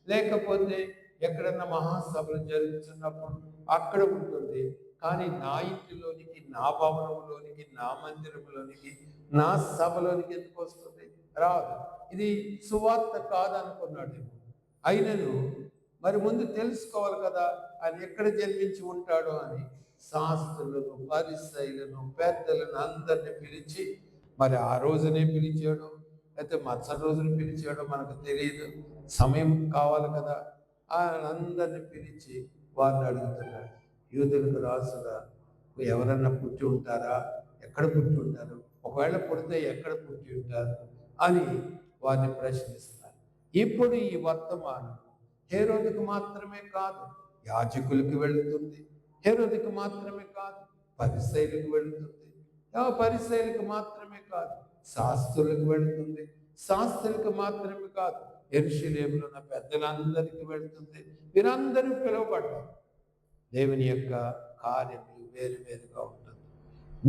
లేకపోతే ఎక్కడన్నా మహాసభలు జరుగుతున్నప్పుడు అక్కడ ఉంటుంది, కానీ నా ఇంటిలోనికి, నా భవనంలోనికి, నా మందిరంలోనికి, నా సభలోనికి ఎందుకు వస్తుంది? రాదు. ఇది సువార్త కాదనుకున్నాడు. అయినను మరి ముందు తెలుసుకోవాలి కదా ఆయన ఎక్కడ జన్మించి ఉంటాడో అని శాస్త్రులను, పరిసయ్యులను, పెద్దలను అందరిని పిలిచి, మరి ఆ రోజునే పిలిచాడు లేకపోతే మరుసటి రోజున పిలిచాడో మనకు తెలియదు, సమయం కావాలి కదా. అందరిని పిలిచి వారిని అడుగుతున్నాడు, యూదులకు రాజుగా ఎవరన్నా పుట్టి ఉంటారా? ఎక్కడ పుట్టి ఉంటారు? ఒకవేళ పుడితే ఎక్కడ పుట్టి ఉంటారు అని వారిని ప్రశ్నిస్తారు. ఇప్పుడు ఈ వర్తమానం హేరోదుకు మాత్రమే కాదు, యాజకులకు వెళుతుంది. హేరోదుకు మాత్రమే కాదు, పరిసయ్యులకు వెళుతుంది. పరిసయ్యులకు మాత్రమే కాదు, శాస్త్రులకు వెళుతుంది. శాస్త్రులకు మాత్రమే కాదు, యెరూషలేములో ఉన్న పెద్దలందరికీ వెళుతుంది. వీరందరూ పిలువబడ్డారు. దేవుని యొక్క కార్యములు వేరు వేరుగా ఉంటుంది.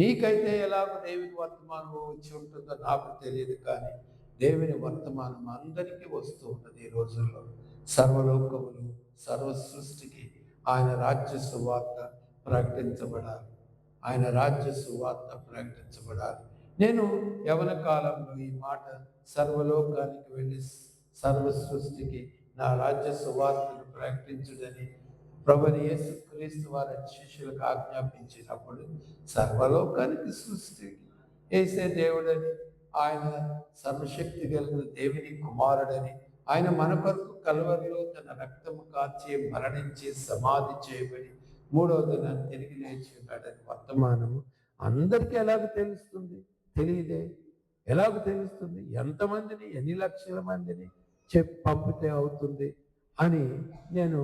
నీకైతే ఎలాగో దేవుని వర్తమానం వచ్చి ఉంటుందో నాకు తెలియదు, కానీ దేవుని వర్తమానం అందరికీ వస్తూ ఉంటుంది. ఈ రోజుల్లో సర్వలోకములు, సర్వ సృష్టికి ఆయన రాజ్య సువార్త ప్రకటించబడాలి. ఆయన రాజ్య సువార్త ప్రకటించబడాలి. నేను యవన కాలంలో ఈ మాట సర్వలోకానికి వెళ్ళి సర్వ సృష్టికి నా రాజ్య సువార్తను ప్రకటించుడని ప్రభువైన యేసుక్రీస్తు వారి శిష్యులకు ఆజ్ఞాపించినప్పుడు, సర్వలోకానికి సృష్టికి యేసే దేవుడని, ఆయన సర్వశక్తి కలిగిన దేవుని కుమారుడని, ఆయన మన కొరకు కల్వరిలో తన రక్తము కార్చి మరణించి సమాధి చేయబడి మూడవ దినాన్ని తిరిగి లేచి ఉన్నాడని వర్తమానము అందరికీ ఎలాగ తెలుస్తుంది? తెలియదే. ఎలాగ తెలుస్తుంది? ఎంతమందిని, ఎన్ని లక్షల మందిని పంపితే అవుతుంది అని నేను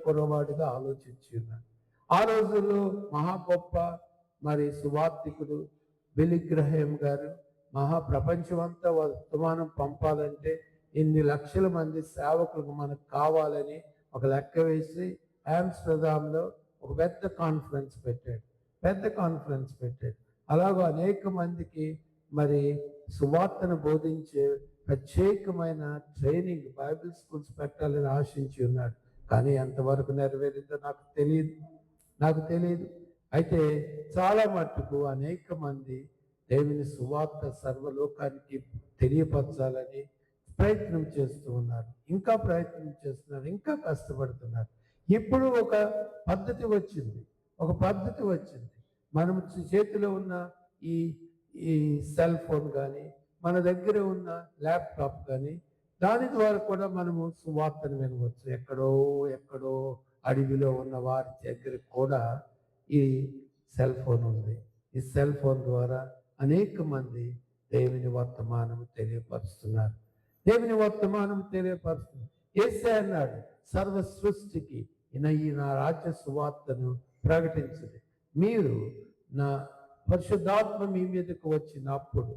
కుర్రవాడిగా ఆలోచించి ఉన్నాను. ఆ రోజుల్లో మహా గొప్ప మరి సువార్థికుడు బిల్లీ గ్రహాం గారు ప్రపంచమంతా వర్తమానం పంపాలంటే ఇన్ని లక్షల మంది సేవకులకు మనకు కావాలని ఒక లెక్క వేసి ఆమ్స్టర్డామ్లో ఒక పెద్ద కాన్ఫరెన్స్ పెట్టాడు. అలాగ అనేక మందికి మరి సువార్తను బోధించే ప్రత్యేకమైన ట్రైనింగ్ బైబిల్ స్కూల్స్ పెట్టాలని ఆశించి ఉన్నాడు. కానీ ఎంతవరకు నెరవేరిందో నాకు తెలియదు. అయితే చాలా మట్టుకు అనేక మంది దేవుని సువార్త సర్వలోకానికి తెలియపరచాలని ప్రయత్నం చేస్తూ ఉన్నారు. ఇంకా ప్రయత్నం చేస్తున్నారు, ఇంకా కష్టపడుతున్నారు. ఇప్పుడు ఒక పద్ధతి వచ్చింది. మనం చేతిలో ఉన్న ఈ సెల్ ఫోన్ కానీ, మన దగ్గర ఉన్న ల్యాప్టాప్ కానీ, దాని ద్వారా కూడా మనము సువార్తను వినవచ్చు. ఎక్కడో అడవిలో ఉన్న వారి దగ్గర కూడా ఈ సెల్ ఫోన్ ఉంది. ఈ సెల్ ఫోన్ ద్వారా అనేక మంది దేవుని వర్తమానము తెలియపరుస్తున్నారు. దేవుని వర్తమానం తెలియపరుస్తుంది. యేసే అన్నాడు, సర్వ సృష్టికి ఈ నా రాజ్య సువార్తను ప్రకటించండి. మీరు నా పరిశుద్ధాత్మ మీ మీదకు వచ్చినప్పుడు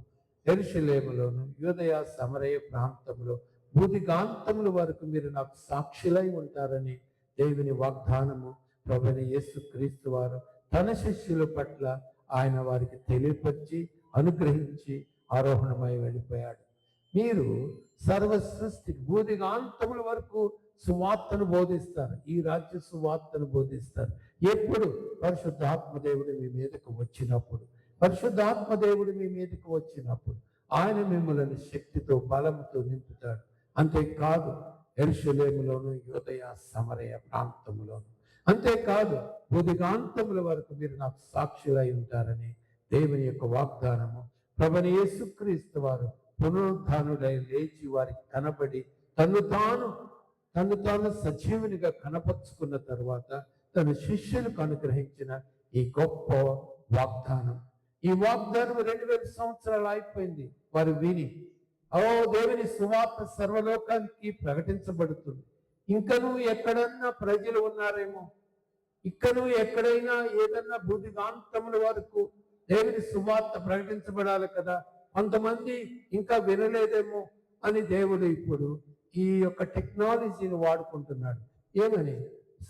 యెరూషలేములోను యూదయ సమరయ ప్రాంతంలో భూదిగాంతముల వరకు మీరు నాకు సాక్షులై ఉంటారని దేవుని వాగ్దానము ప్రభువైన యేసుక్రీస్తు వారు తన శిష్యుల పట్ల ఆయన వారికి తెలియపరిచి అనుగ్రహించి ఆరోహణమై వెళ్ళిపోయాడు. మీరు సర్వ సృష్టికి భూదిగాంతముల వరకు సువార్తను బోధిస్తారు. ఈ రాజ్య సువార్తను బోధిస్తారు. ఎప్పుడు? పరిశుద్ధాత్మ దేవుడు మీ మీదకు వచ్చినప్పుడు. పరిశుద్ధాత్మ దేవుడు మీ మీదకు వచ్చినప్పుడు ఆయన మిమ్మల్ని శక్తితో బలంతో నింపుతాడు. అంతేకాదు యెరూషలేములోను యూదయ సమరయ ప్రాంతములోను, అంతేకాదు భూదిగాంతముల వరకు మీరు నాకు సాక్షులై ఉంటారని దేవుని యొక్క వాగ్దానము ప్రభువైన యేసుక్రీస్తు వారు పునరుద్ధానుడై లేచి వారికి కనబడి తను తాను సజీవునిగా కనపరుచుకున్న తర్వాత తన శిష్యులకు అనుగ్రహించిన ఈ గొప్ప వాగ్దానం. ఈ వాగ్దానం 2000 సంవత్సరాలు అయిపోయింది. వారు విని, దేవుని సువార్త సర్వలోకానికి ప్రకటించబడుతుంది. ఇంకనూ ఎక్కడన్నా ప్రజలు ఉన్నారేమో, ఇక్కను ఎక్కడైనా ఏదన్నా భూదిగాంతముల వరకు దేవుని సువార్త ప్రకటించబడాలి కదా, కొంతమంది ఇంకా వినలేదేమో అని దేవుడు ఇప్పుడు ఈ యొక్క టెక్నాలజీని వాడుకుంటున్నాడు. ఏమని?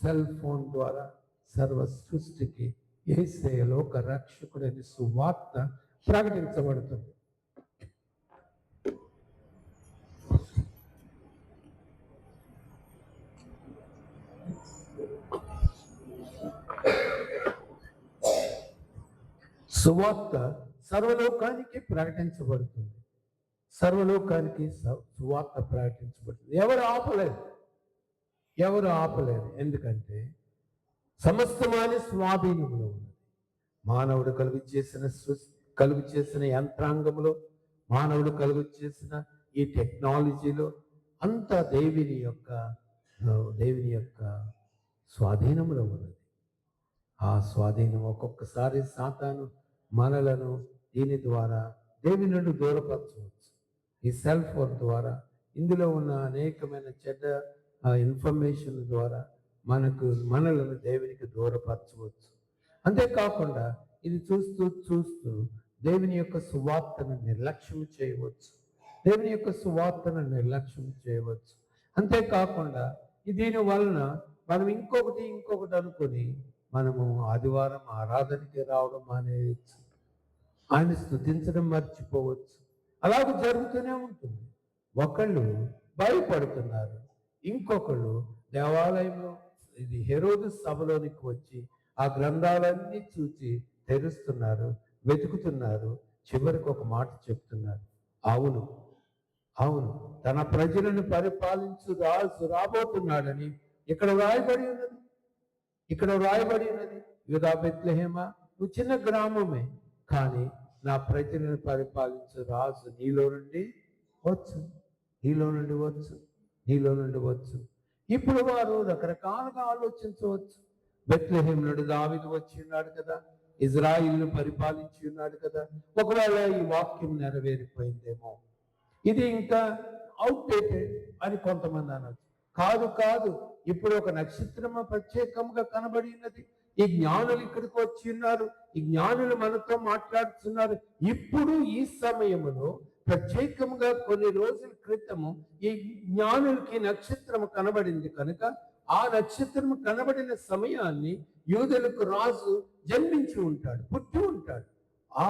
సెల్ ఫోన్ ద్వారా సర్వ సృష్టికి యేసే లోక రక్షకుడని సువార్త ప్రకటించబడుతుంది. సువార్త సర్వలోకానికి ప్రకటించబడుతుంది. సర్వలోకానికి సువార్త ప్రకటించబడుతుంది. ఎవరు ఆపలేరు. ఎందుకంటే సమస్తమాని స్వాధీనంలో ఉన్నది. మానవుడు కలుగు చేసిన యంత్రాంగంలో, మానవుడు కలుగు చేసిన ఈ టెక్నాలజీలో అంతా దేవుని యొక్క స్వాధీనంలో ఉన్నది. ఆ స్వాధీనం ఒక్కొక్కసారి సాతాను మనలను దీని ద్వారా దేవుని నుండి దూరపరచవచ్చు. ఈ సెల్ ఫోన్ ద్వారా, ఇందులో ఉన్న అనేకమైన చెడ్డ ఇన్ఫర్మేషన్ ద్వారా మనలను దేవునికి దూరపరచవచ్చు. అంతేకాకుండా ఇది చూస్తూ దేవుని యొక్క సువార్తను నిర్లక్ష్యం చేయవచ్చు. అంతేకాకుండా దీని వలన మనం ఇంకొకటి అనుకొని మనము ఆదివారం ఆరాధనకి రావడం మానేయచ్చు, ఆయన స్తుతించడం మర్చిపోవచ్చు. అలాగ జరుగుతూనే ఉంటుంది. ఒకళ్ళు భయపడుతున్నారు, ఇంకొకళ్ళు దేవాలయంలో హెరోదు సభలోనికి వచ్చి ఆ గ్రంథాలన్నీ చూసి తెరుస్తున్నారు, వెతుకుతున్నారు. చివరికి ఒక మాట చెప్తున్నారు, అవును తన ప్రజలను పరిపాలించు రాజు రాబోతున్నాడని ఇక్కడ వ్రాయబడి ఉన్నది. యూదా బెత్లెహేమా, నువ్వు చిన్న గ్రామమే, కానీ నా ప్రజలను పరిపాలించు రాజు నీలో నుండి వచ్చు. ఇప్పుడు వారు రకరకాలుగా ఆలోచించవచ్చు. బెత్లెహేము నుండి దావీదు వచ్చి ఉన్నాడు కదా, ఇజ్రాయిల్ను పరిపాలించి ఉన్నాడు కదా, ఒకవేళ ఈ వాక్యం నెరవేరిపోయిందేమో, ఇది ఇంకా అవుట్డేటెడ్ అని కొంతమంది అనొచ్చు. కాదు, ఇప్పుడు ఒక నక్షత్రము ప్రత్యేకంగా కనబడి ఉన్నది. ఈ జ్ఞానులు ఇక్కడికి వచ్చి ఉన్నారు, ఈ జ్ఞానులు మనతో మాట్లాడుతున్నారు. ఇప్పుడు ఈ సమయంలో ప్రత్యేకంగా కొన్ని రోజుల క్రితము ఈ జ్ఞానులకి నక్షత్రము కనబడింది కనుక ఆ నక్షత్రము కనబడిన సమయాన్ని యూదులకు రాజు జన్మించి ఉంటాడు, పుట్టి ఉంటాడు. ఆ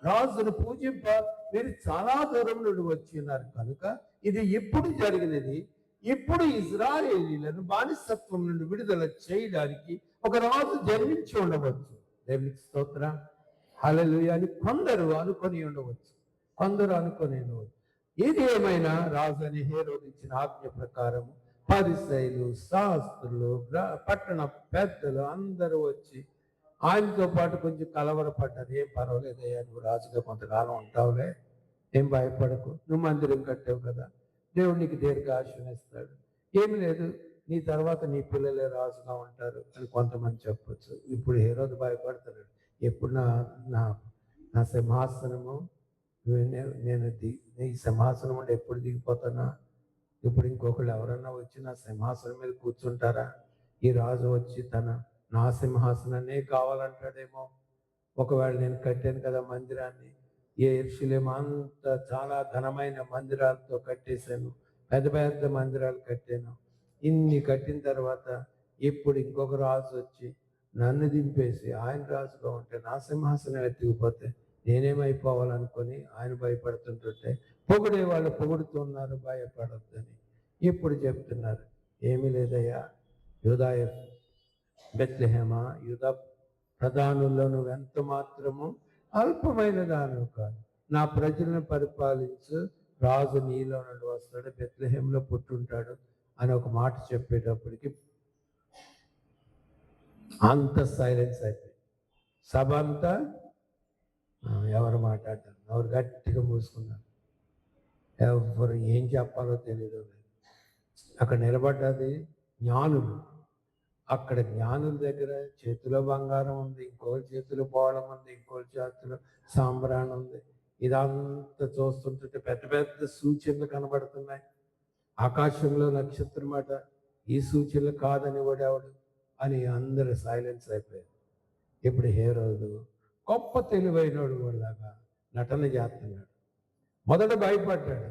రాజును పూజింప మీరు చాలా దూరం నుండి వచ్చి ఉన్నారు కనుక ఇది ఎప్పుడు జరిగినది. ఇప్పుడు ఇజ్రాయేలీలను బానిసత్వం నుండి విడుదల చేయడానికి ఒక రాజు జన్మించి ఉండవచ్చు. దేవునికి స్తోత్రం, హల్లెలూయా అని కొందరు అనుకొని ఉండవచ్చు. ఏది ఏమైనా రాజు అని హేరోదు ఇచ్చిన ఆజ్ఞ ప్రకారం పరిసయ్యులు, శాస్త్రులు, పట్టణ పెద్దలు అందరూ వచ్చి ఆయనతో పాటు కొంచెం కలవరపడ్డారు. ఏం పర్వాలేదయ్యా, నువ్వు రాజుగా కొంతకాలం ఉంటావులే, ఏం భయపడకు, నువ్వు మందిరం కట్టావు కదా, దేవుడు నీకు దీర్ఘాయుష్యం ఇస్తాడు, ఏమి లేదు, నీ తర్వాత నీ పిల్లలే రాజుగా ఉంటారు అని కొంతమంది చెప్పొచ్చు. ఇప్పుడు హేరోదు భయపడతాడు, ఎప్పుడు నా సింహాసనము నేను ఈ సింహాసనం నుండి ఎప్పుడు దిగిపోతానా? ఇప్పుడు ఇంకొకళ్ళు ఎవరన్నా వచ్చి నా సింహాసనం మీద కూర్చుంటారా? ఈ రాజు వచ్చి నా సింహాసనాన్నే కావాలంటాడేమో. ఒకవేళ నేను కట్టాను కదా మందిరాన్ని, యెరూషలేము అంతా చాలా ఘనమైన మందిరాలతో కట్టేశాను, పెద్ద పెద్ద మందిరాలు కట్టాను. ఇన్ని కట్టిన తర్వాత ఇప్పుడు ఇంకొక రాజు వచ్చి నన్ను దింపేసి ఆయన రాజుగా ఉంటే నా సింహాసనం ఎత్తుకుపోతే నేనేమైపోవాలనుకొని ఆయన భయపడుతుంటుంటే పొగిడే వాళ్ళు పొగుడుతున్నారు భయపడొద్దని. ఇప్పుడు చెప్తున్నారు, ఏమీ లేదయ్యా, యూదా బెత్లెహేమా, యూదా ప్రధానుల్లో నువ్వు ఎంత మాత్రము అల్పమైన దానివి కాదు. నా ప్రజలను పరిపాలించు రాజు నీలో నుండి వస్తాడు, బెత్లెహేంలో పుట్టుంటాడు అని ఒక మాట చెప్పేటప్పటికి అంత సైలెన్స్ అయిపోయింది. సభ అంతా ఎవరు మాట్లాడతారు, ఎవరు గట్టిగా మూసుకున్నారు. ఎవరు ఏం చెప్పాలో తెలియదు. అక్కడ నిలబడ్డది జ్ఞానులు. అక్కడ జ్ఞానుల దగ్గర చేతిలో బంగారం ఉంది, ఇంకోరి చేతిలో పోవడం ఉంది, ఇంకోరి చేతిలో సాంబ్రాణి ఉంది. ఇదంతా చూస్తుంటే పెద్ద పెద్ద సూచనలు కనబడుతున్నాయి. ఆకాశంలో నక్షత్రం అట, ఈ సూచనలు కాదని వాడేవాడు అని అందరూ సైలెన్స్ అయిపోయారు. ఇప్పుడు హేరోదు గొప్ప తెలివైనడు వాళ్ళగా నటన చేస్తున్నాడు. మొదట భయపడ్డాడు.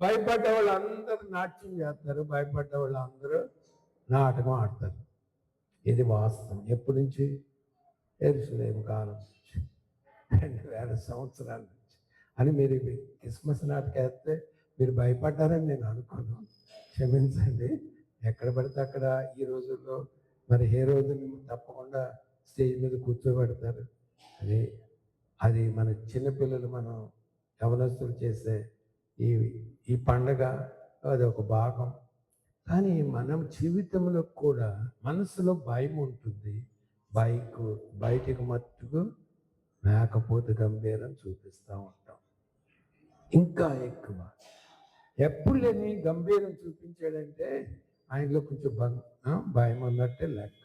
భయపడ్డ వాళ్ళు అందరూ నాట్యం చేస్తారు, భయపడ్డ వాళ్ళు అందరూ నాటకం ఆడతారు. ఇది వాస్తవం. ఎప్పటి నుంచి? యెరూషలేము కాలం నుంచి, 2000 సంవత్సరాల నుంచి. అని మీరు క్రిస్మస్ నాటకేస్తే మీరు భయపడ్డారని నేను అనుకోను, క్షమించండి. ఎక్కడ పడితే అక్కడ ఈ రోజుల్లో మరి ఏ రోజుని తప్పకుండా స్టేజ్ మీద కూర్చోబెడతారు. అది మన చిన్నపిల్లలు, మనం యవనస్తులు చేసే ఈ పండగ అది ఒక భాగం. కానీ మనం జీవితంలో కూడా మనసులో భయం ఉంటుంది. బయటికి మట్టుకు మేకపోతే గంభీరం చూపిస్తూ ఉంటాం. ఇంకా ఎక్కువ ఎప్పుడు లేని గంభీరం చూపించాడంటే ఆయనలో కొంచెం భయం ఉన్నట్టే లెక్క.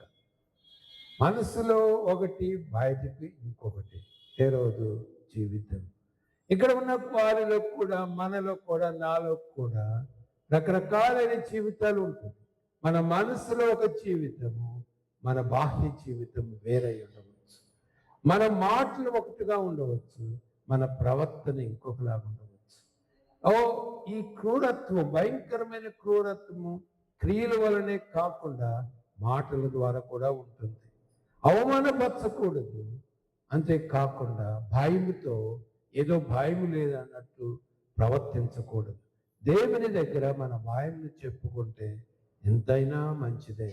మనసులో ఒకటి, బయటికి ఇంకొకటి. ఏ రోజు జీవితం ఇక్కడ ఉన్న వారిలో కూడా, మనలో కూడా, నాలో కూడా రకరకాలైన జీవితాలు ఉంటుంది. మన మనసులో ఒక జీవితము, మన బాహ్య జీవితం వేరై ఉండవచ్చు. మన మాటలు ఒకటిగా ఉండవచ్చు, మన ప్రవర్తన ఇంకొకలాగా ఉండవచ్చు. ఈ క్రూరత్వం, భయంకరమైన క్రూరత్వము క్రియల వలనే కాకుండా మాటల ద్వారా కూడా ఉంటుంది. అవమానపరచకూడదు, అంతేకాకుండా భయముతో ఏదో భయం లేదన్నట్టు ప్రవర్తించకూడదు. దేవుని దగ్గర మన భయంను చెప్పుకుంటే ఎంతైనా మంచిదే.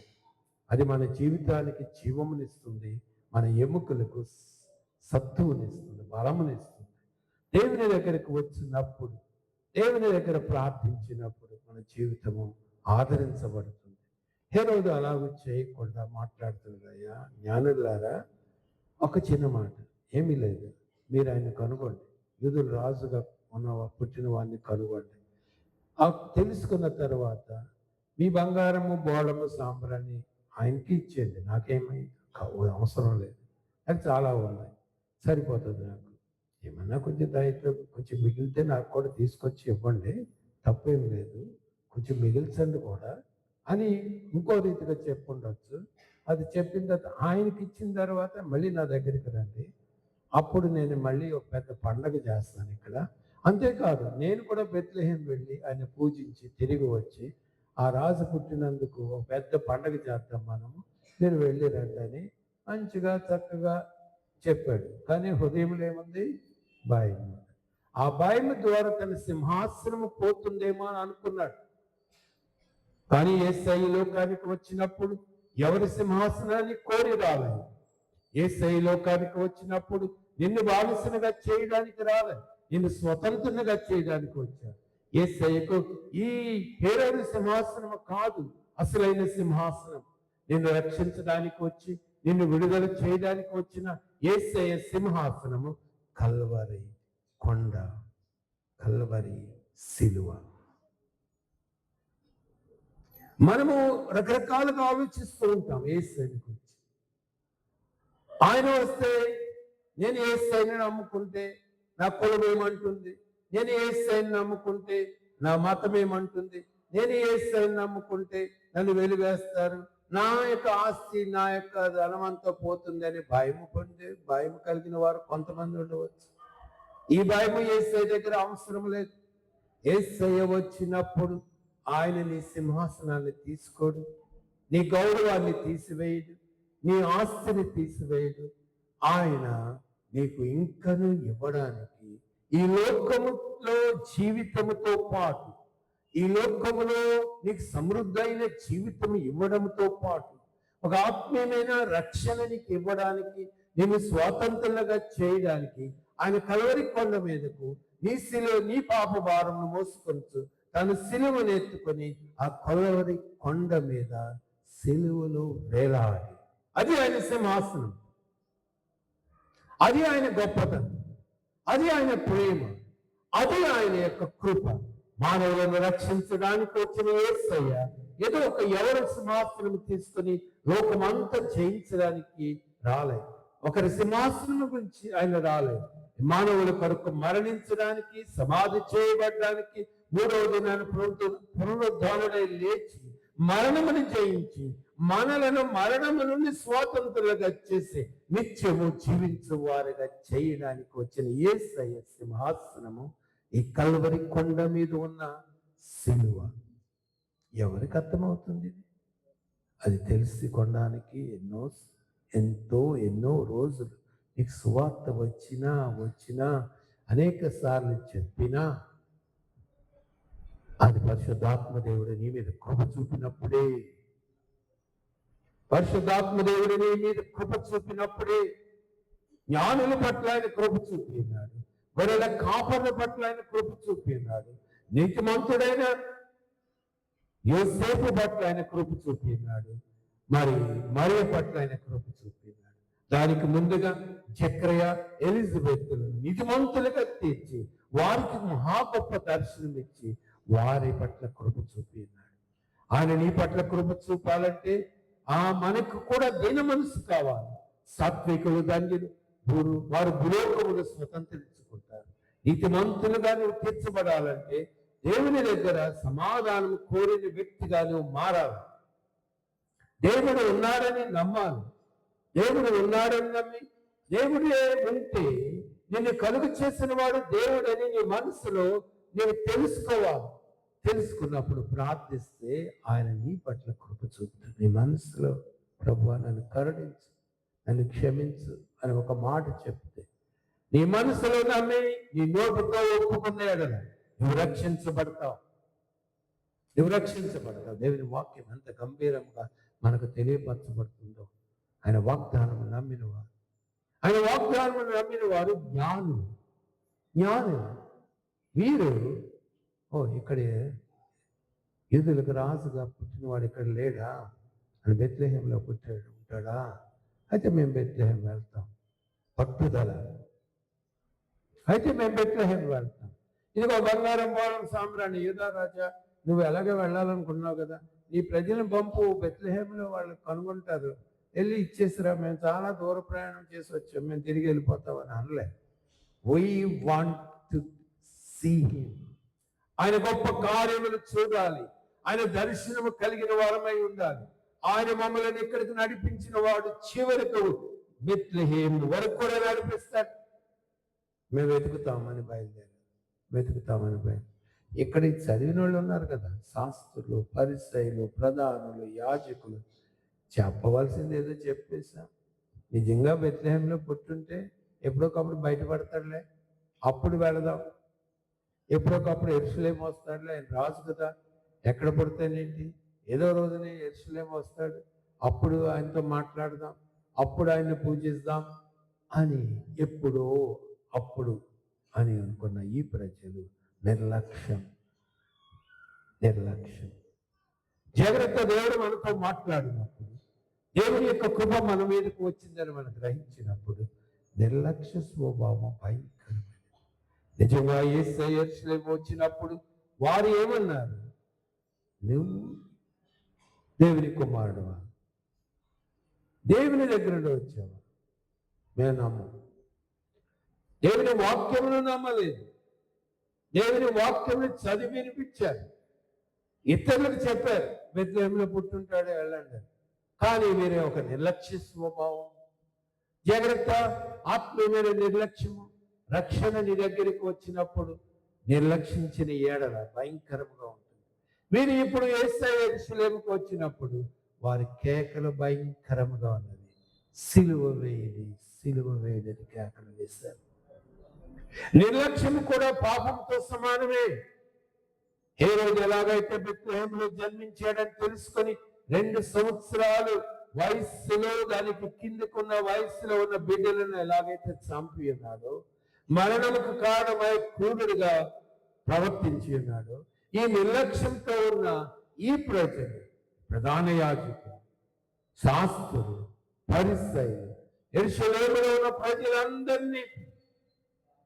అది మన జీవితానికి జీవమునిస్తుంది, మన ఎముకలకు సత్తువునిస్తుంది, బలమునిస్తుంది. దేవుని దగ్గరకు వచ్చినప్పుడు, దేవుని దగ్గర ప్రార్థించినప్పుడు మన జీవితము ఆదరించబడుతుంది. హేరోదు అలాగూ చేయకుండా మాట్లాడుతున్నాడయ్యా, జ్ఞానులారా ఒక చిన్న మాట, ఏమీ లేదు, మీరు ఆయన కనుగొండి, యూదుల రాజుగా పుట్టిన వాడిని కనుగొండి. తెలుసుకున్న తర్వాత మీ బంగారము, బోళము, సాంబ్రాన్ని ఆయనకి ఇచ్చేయండి, నాకేమీ అవసరం లేదు, అది చాలా ఉన్నాయి, సరిపోతుంది నాకు. ఏమన్నా కొంచెం దయతో కొంచెం మిగిలితే నాకు కూడా తీసుకొచ్చి ఇవ్వండి, తప్పేం లేదు, కొంచెం మిగిల్చండి కూడా అని ఇంకో రీతిగా చెప్పుండొచ్చు. అది చెప్పిన తర్వాత ఆయనకి ఇచ్చిన తర్వాత మళ్ళీ నా దగ్గరికి రండి, అప్పుడు నేను మళ్ళీ ఒక పెద్ద పండగ చేస్తాను ఇక్కడ. అంతేకాదు, నేను కూడా బెత్లెహేం వెళ్ళి ఆయన పూజించి తిరిగి వచ్చి ఆ రాజు పుట్టినందుకు ఒక పెద్ద పండగ చేద్దాం మనము, మీరు వెళ్ళి రండి అని మంచిగా చక్కగా చెప్పాడు. కానీ హృదయంలో ఏముంది? భయం. ఆ భయం ద్వారా తన సింహాసనము పోతుందేమో అని అనుకున్నాడు. కానీ యేసయ్య లోకానికి వచ్చినప్పుడు ఎవరి సింహాసనాన్ని కోరి రాలేదు. యేసయ్య లోకానికి వచ్చినప్పుడు నిన్ను బానిసనుగా చేయడానికి రాలేదు, నిన్ను స్వతంత్రునిగా చేయడానికి వచ్చాడు. యేసయ్యకు ఈ హేరోదు సింహాసనం కాదు అసలైన సింహాసనం. నిన్ను రక్షించడానికి వచ్చి నిన్ను విడుదల చేయడానికి వచ్చిన యేసయ్య సింహాసనము కల్వరి కొండ, కల్వరి సిలువ. మనము రకరకాలుగా ఆలోచిస్తూ ఉంటాం యేసయ్యని గురించి. ఆయన వస్తే నేను యేసయ్యని నమ్ముకుంటే నా కులం ఏమంటుంది, నేను యేసయ్యను నమ్ముకుంటే నా మతం ఏమంటుంది, నేను యేసయ్యను నమ్ముకుంటే నన్ను వెలివేస్తారు, నా యొక్క ఆస్తి నా యొక్క ధనమంతా పోతుంది అని భయం కలిగిన వారు కొంతమంది ఉండవచ్చు. ఈ భయం యేసయ్య దగ్గర అవసరం లేదు. యేసయ్య వచ్చినప్పుడు ఆయన నీ సింహాసనాన్ని తీసుకోడు, నీ గౌరవాన్ని తీసివేయడు, నీ ఆస్తిని తీసివేయడు. ఆయన నీకు ఇంకను ఇవ్వడానికి ఈ లోకములో జీవితముతో పాటు, ఈ లోకములో నీకు సమృద్ధైన జీవితం ఇవ్వడంతో పాటు ఒక ఆత్మీయమైన రక్షణ నీకు ఇవ్వడానికి, నేను స్వాతంత్రంగా చేయడానికి ఆయన కల్వరి కొండ మీదకు నీ పాప భారమును మోసుకొంచు తను సిలువను ఎత్తుకొని ఆ కల్వరి కొండ మీద సిలువలో వేలాడి, అది ఆయన సింహాసనం, అది ఆయన గొప్పతనం, అది ఆయన ప్రేమ, అది ఆయన యొక్క కృప. మానవులను రక్షించడానికి వచ్చిన యేసయ్య ఏదో ఒక ఎవరి సింహాసనం తీసుకుని లోకమంతా జయించడానికి రాలేదు. ఒకరి సింహాసనం గురించి ఆయన రాలేదు. మానవుల కొరకు మరణించడానికి, సమాధి చేయబడడానికి, మూడవ దినాన్ని పునరుద్ధానుడై లేచి మరణమును జయించి మనలను మరణము నుండి స్వాతంత్రులుగా చేసి నిత్యము జీవించు వారిగా చేయడానికి వచ్చిన యేసయ్య సింహాసనము ఈ కల్వరి కొండ మీద ఉన్న సిలువ. ఎవరికి అర్థమవుతుంది? అది తెలుసుకోవడానికి ఎన్నో రోజులు నీకు సువార్త వచ్చినా అనేక సార్లు చెప్పినా అది పరిశుద్ధాత్మ దేవుడు నీ మీద కృప చూపినప్పుడే, పరిశుద్ధాత్మ దేవుడు నీ మీద కృప చూపినప్పుడే. జ్ఞానుల పట్ల ఆయన కృప చూపినాడు, గొర్రెల కాపర్ల పట్ల ఆయన కృప చూపినాడు, నీతిమంతుడైన యోసేపు పట్ల ఆయన కృప చూపినాడు, మరియ పట్ల ఆయన కృప చూపినాడు. దానికి ముందుగా జకర్య, ఎలిజబెత్తులను నీతిమంతులుగా తీర్చి వారికి మహా గొప్ప దర్శనం ఇచ్చి వారి పట్ల కృప చూపినాడు. ఆయన నీ పట్ల కృప చూపాలంటే మనకు కూడా దీన మనసు కావాలి. సాత్వికులు ధన్యులు, వారు భూలోకములు స్వతంత్రించుకుంటారు. నీతిమంతులుగా నువ్వు తీర్చబడాలంటే దేవుని దగ్గర సమాధానం కోరిన వ్యక్తిగా నువ్వు మారాలి. దేవుడు ఉన్నాడని నమ్మాలి. దేవుడు ఉన్నాడని నమ్మి దేవుడే ఉంటే నిన్ను కలుగు చేసిన వాడు దేవుడని నీ మనసులో నేను తెలుసుకోవాలి. తెలుసుకున్నప్పుడు ప్రార్థిస్తే ఆయన నీ పట్ల కృప చూపుతాడు. నీ మనసులో ప్రభువా నన్ను కరుణించు, నన్ను క్షమించు అని ఒక మాట చెప్తే, నీ మనసులో నమ్మి నీ నోటితో ఒప్పుకున్న ఎడల నువ్వు రక్షించబడతావు. దేవుని వాక్యం ఎంత గంభీరంగా మనకు తెలియపరచబడుతుందో. ఆయన వాగ్దానం నమ్మిన వారు జ్ఞానులు. వీరు ఇక్కడే యూదులకు రాజుగా పుట్టినవాడు ఇక్కడ లేడా అని బెత్లెహేంలో ఉంటాడా? అయితే మేము బెత్లెహేం వెళ్తాం. పట్టుదల. అయితే మేము బెత్లెహేం వెళ్తాం. ఇదిగో బంగారం పోవడం సామ్రాణి యూదా రాజా, నువ్వు ఎలాగే వెళ్ళాలనుకున్నావు కదా, నీ ప్రజలను పంపు, బెత్లెహేంలో వాళ్ళు కనుగొంటారు, వెళ్ళి ఇచ్చేసిరా, మేము చాలా దూర ప్రయాణం చేసి వచ్చాం, మేము తిరిగి వెళ్ళిపోతామని అనలే. We want to see him. ఆయన గొప్ప కార్యములు చూడాలి. ఆయన దర్శనము కలిగిన వారమై ఉండాలి. ఆయన మమ్మల్ని ఇక్కడికి నడిపించిన వాడు చివరకు బెత్లెహేం వరకు కూడా నడిపిస్తాడు. మేము వెతుకుతామని బయలుదేరాం. ఇక్కడ చదివిన వాళ్ళు ఉన్నారు కదా, శాస్త్రులు, పరిసయ్యులు, ప్రధానులు, యాజకులు. చెప్పవలసింది ఏదో చెప్పేశాం. నిజంగా బెత్లెహేంలో పుట్టుంటే ఎప్పుడోకప్పుడు బయటపడతాడులే, అప్పుడు వెళదాం. ఎప్పుడోకప్పుడు యెరూషలేము వస్తాడులే, ఆయన రాజు కదా, ఎక్కడ పుడతానేంటి, ఏదో రోజునే యెరూషలేము వస్తాడు, అప్పుడు ఆయనతో మాట్లాడదాం, అప్పుడు ఆయన్ని పూజిద్దాం అని అప్పుడు అని అనుకున్న ఈ ప్రజలు నిర్లక్ష్యం. జాగ్రత్త. దేవుడు మనతో మాట్లాడినప్పుడు, దేవుని యొక్క కృప మన మీదకు వచ్చిందని మనం గ్రహించినప్పుడు నిర్లక్ష్య స్వభావం భయంకరమైనది. నిజంగా యేసయ్య యెరూషలేము వచ్చినప్పుడు వారు ఏమన్నారు? నువ్వు దేవుని కుమారుడువా, దేవుని దగ్గర నుండి వచ్చావా? మేము నమ్మం. దేవుని వాక్యమును నమ్మలేదు. దేవుని వాక్యమును చదివి వినిపించారు. ఇతరులకు చెప్పారు, బెత్లెహేములో పుట్టుంటాడే వెళ్ళండి. కానీ వీరే ఒక నిర్లక్ష్య స్వభావం. జాగ్రత్త, ఆత్మీయమైన నిర్లక్ష్యము. రక్షణ నీ దగ్గరికి వచ్చినప్పుడు నిర్లక్షించిన ఏడల భయంకరంగా ఉంటుంది. వీరు ఇప్పుడు యేసయ్య యెరూషలేముకు వచ్చినప్పుడు వారి కేకలు భయంకరంగా ఉన్నది. సిలువ వేయడి, సిలువ వేయడని కేకలు వేశారు. నిర్లక్ష్యం కూడా పాపంతో సమానమే. హేరోదు ఎలాగైతే బెత్లెహేములో జన్మించాడని తెలుసుకొని 2 సంవత్సరాలు వయస్సులో, దానికి కిందకున్న వయస్సులో ఉన్న బిడ్డలను ఎలాగైతే చంపి ఉన్నాడో, మరణముకు కారణమై క్రూరుడిగా ప్రవర్తించి ఉన్నాడో, ఈ నిర్లక్ష్యంతో ఉన్న ఈ ప్రజలు, ప్రధాన యాజకులు, శాస్త్రులు, పరిసయ్యులు, యెరూషలేములో ఉన్న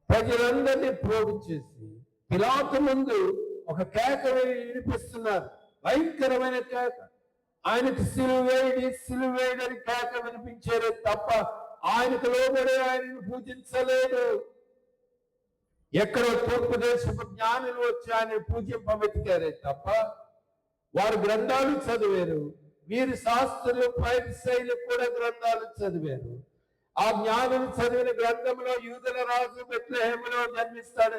ప్రజలందరినీ పోగు చేసి పిలాతు ముందు ఒక కేక వినిపిస్తున్నారు. భయంకరమైన కేక. ఆయనకు సిలువేయడని కేక వినిపించారే తప్ప ఆయనకు లోబడి ఆయనను పూజించలేదు. ఎక్కడో తూర్పు దేశపు జ్ఞానులు వచ్చి ఆయన పూజింపబెట్టారే తప్ప వారు గ్రంథాలు చదివారు. వీరు శాస్త్రులు, పరిసయ్యులు కూడా గ్రంథాలు చదివారు. ఆ జ్ఞానులు చదివిన గ్రంథంలో యూదుల రాజు బెత్లెహేములో జన్మిస్తాడు,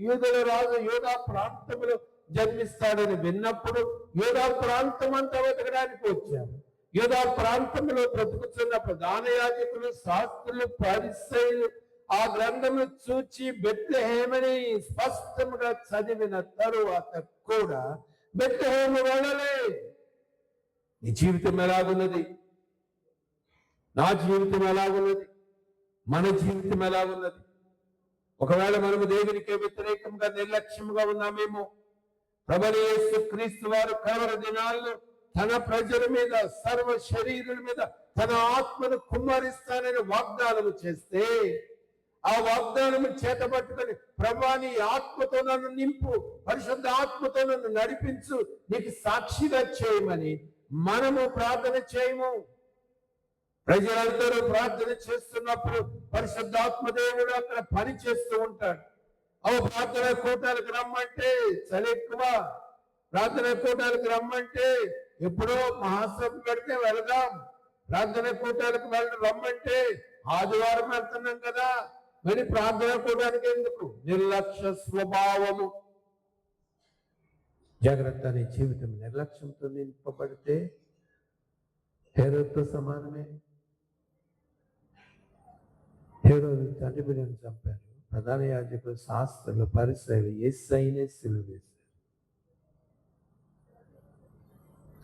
యూదుల రాజు యూదా ప్రాంతంలో జన్మిస్తాడని విన్నప్పుడు యూదా ప్రాంతం అంతా వెతకడానికి వచ్చారు. యూదా ప్రాంతంలో బ్రతుకుతున్న ప్రధాన యాజకులు, శాస్త్రులు, పరిసయ్యులు ఆ గ్రంథము చూచి బెత్లెహేమని స్పష్టంగా చదివిన తరువాత కూడా బెత్లెహేము వెళ్ళలే. నీ జీవితం ఎలాగున్నది? నా జీవితం ఎలాగున్నది? మన జీవితం ఎలాగున్నది? ఒకవేళ మనము దేవునికి వ్యతిరేకంగా నిర్లక్ష్యంగా ఉన్నామేమో. ప్రభువైన యేసుక్రీస్తు వారు కలవరి దినాల్లో తన ప్రజల మీద, సర్వ శరీరుల మీద తన ఆత్మను కుమ్మరిస్తానని వాగ్దానం చేస్తే, ఆ వాగ్దానము చేతబట్టుకొని ప్రభువా నీ ఆత్మతో నన్ను నింపు, పరిశుద్ధ ఆత్మతో నన్ను నడిపించు, నీకు సాక్షిగా చేయమని మనము ప్రార్థన చేయము. ప్రజలందరూ ప్రార్థన చేస్తున్నప్పుడు పరిశుద్ధాత్మ దేవుడు అక్కడ పని చేస్తూ ఉంటాడు. ప్రార్థన కూటాలకు రమ్మంటే చలి ఎక్కువ, ప్రార్థన కూటాలకు రమ్మంటే ఎప్పుడో మహాసభ పెడితే వెళదాం, ప్రార్థన కూటాలకు రమ్మంటే ఆదివారం వెళ్తున్నాం కదా, మరి ప్రార్థన కూటానికి ఎందుకు? నిర్లక్ష్య స్వభావము. జాగ్రత్త, నీ జీవితం నిర్లక్ష్యంతో నింపబడితే హేరోదుతో సమానమే. హేరోదు తండ్రి బిడ్డను చంపారు. ప్రధాన యాజకులు, శాస్త్రులు, పరిసయ్యులు యేసయ్యనే సిలువ వేశారు.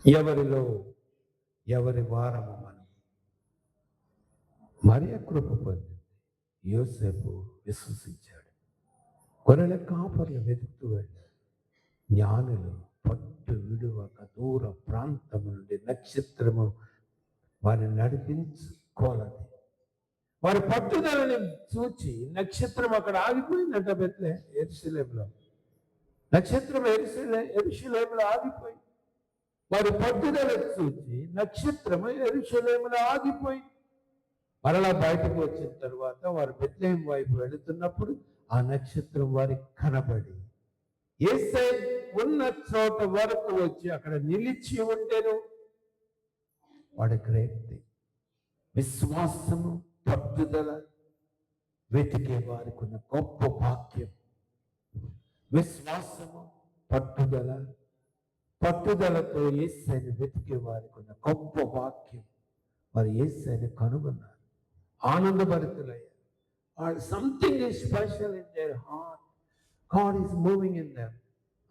ఎవరిలో ఎవరి వారము మనం. మరియ కృప పొందింది, యోసేపు విశ్వసించాడు. గొర్రెల కాపర్లు వెతుకుతూ వెళ్ళారు. జ్ఞానులు పట్టు విడువక దూర ప్రాంతం నుండి నక్షత్రము వారిని నడిపించుకోవాలి. వారి పట్టుదలని చూచి నక్షత్రం అక్కడ ఆగిపోయిందంట. యెరూషలేములో నక్షత్రం యెరూషలేములో ఆగిపోయి, వారి పట్టుదల చూచి నక్షత్రము యెరూషలేములో ఆగిపోయి, మరలా బయటకు వచ్చిన తర్వాత వారు బెత్లెహేం వైపు వెళుతున్నప్పుడు ఆ నక్షత్రం వారికి కనబడి యేసయ్య ఉన్న చోట వరకు వచ్చి అక్కడ నిలిచి ఉంటేను వాడి గ్రేట్ విశ్వాసము, పట్టుదల, వెతికే వారికి ఉన్న గొప్ప భాగ్యం. విశ్వాసము, పట్టుదలతో యేసయ్యను వెతికే వారికి ఉన్న గొప్ప భాగ్యం. వారు యేసయ్యను కనుగొన్నారు, ఆనందభరితులయ్యారు. Something is special in their heart. God is moving in them.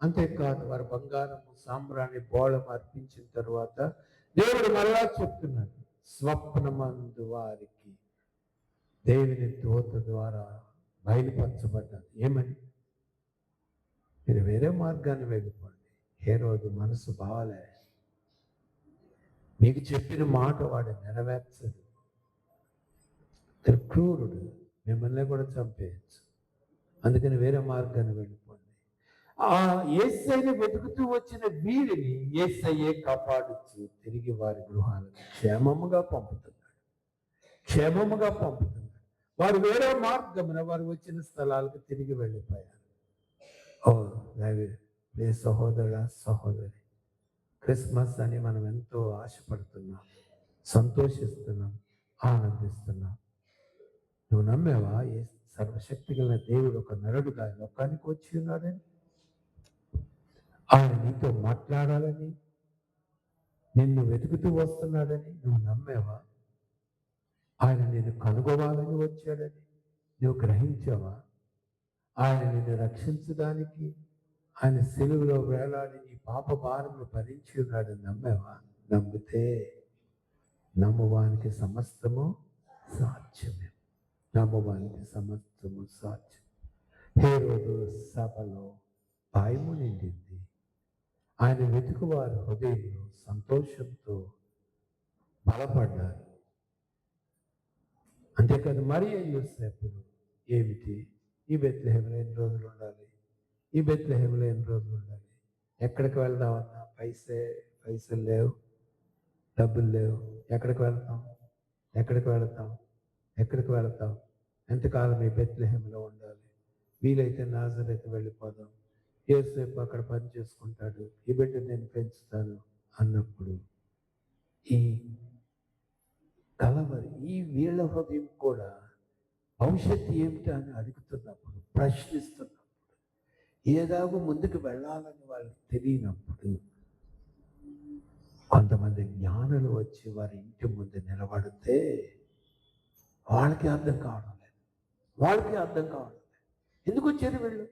అంతేకాదు, వారు బంగారము, సాంబ్రాణి, బోళం అర్పించిన తర్వాత దేవుడు మరలా చెప్తున్నాడు, స్వప్నమందు వారికి దేవుని దూత ద్వారా బయలుపరచబడ్డారు. ఏమని? మీరు వేరే మార్గాన్ని వెళ్ళిపోండి. హేరోదు మనసు బావలే, మీకు చెప్పిన మాట వాడు నెరవేర్చదు, క్రూరుడు, మిమ్మల్ని కూడా చంపేయచ్చు, అందుకని వేరే మార్గాన్ని వెళ్ళిపోండి. ఆ యేసయ్యను వెతుకుతూ వచ్చిన వీరిని యేసయ్యే కాపాడుచు తిరిగి వారి గృహాలను క్షేమముగా పంపుతున్నాడు. వారు వేరే మార్గమున వారు వచ్చిన స్థలాలకు తిరిగి వెళ్ళిపోయారు. ఓ ప్రియ సహోదరుడా, సహోదరి, క్రిస్మస్ అని మనం ఎంతో ఆశపడుతున్నాం, సంతోషిస్తున్నాం, ఆనందిస్తున్నాం. నువ్వు నమ్మేవా ఏ సర్వశక్తి గల దేవుడు ఒక నరుడుగా లోకానికి వచ్చి ఉన్నాడని, ఆయన నీతో మాట్లాడాలని, నిన్ను వెతుకుతూ వస్తున్నాడని నువ్వు నమ్మేవా? ఆయన నిన్ను కనుగొవాలని వచ్చాడని నువ్వు గ్రహించావా? ఆయన నిన్ను రక్షించడానికి ఆయన సిలువలో వేలాడి నీ పాప భారములు భరించి ఉన్నాడని నమ్మేవా? నమ్మితే నమ్మువానికి సమస్తము సాధ్యమే. నమ్మువానికి సమస్తము సాధ్యం. హేరోదు సభలో భయము నిండింది. ఆయన వెతుకువారి హృదయంలో సంతోషంతో బలపడ్డారు. అంతేకాదు మరియ యోసేపులు ఏమిటి, ఈ బెత్లెహేములో ఎన్ని రోజులు ఉండాలి, ఈ బెత్లెహేములో ఎన్ని రోజులు ఉండాలి, ఎక్కడికి వెళ్దామన్నా పైసలు లేవు, డబ్బులు లేవు, ఎక్కడికి వెళ్తాం, ఎంతకాలం ఈ బెత్లెహేములో ఉండాలి, వీలైతే నాజరేతు వెళ్ళిపోదాం, యోసేపు అక్కడ పని చేసుకుంటాడు, ఈ బిడ్డను నేను పెంచుతాను అన్నప్పుడు ఈ కలవరి, ఈ వీళ్ళ హృదయం కూడా భవిష్యత్తు ఏమిటి అని అడుగుతున్నప్పుడు, ప్రశ్నిస్తున్నప్పుడు, ఏదాగో ముందుకు వెళ్ళాలని వాళ్ళకి తెలియనప్పుడు కొంతమంది జ్ఞానులు వచ్చి వారి ఇంటి ముందు నిలబడితే వాళ్ళకి అర్థం కావడం లేదు. ఎందుకు వచ్చారు వీళ్ళు?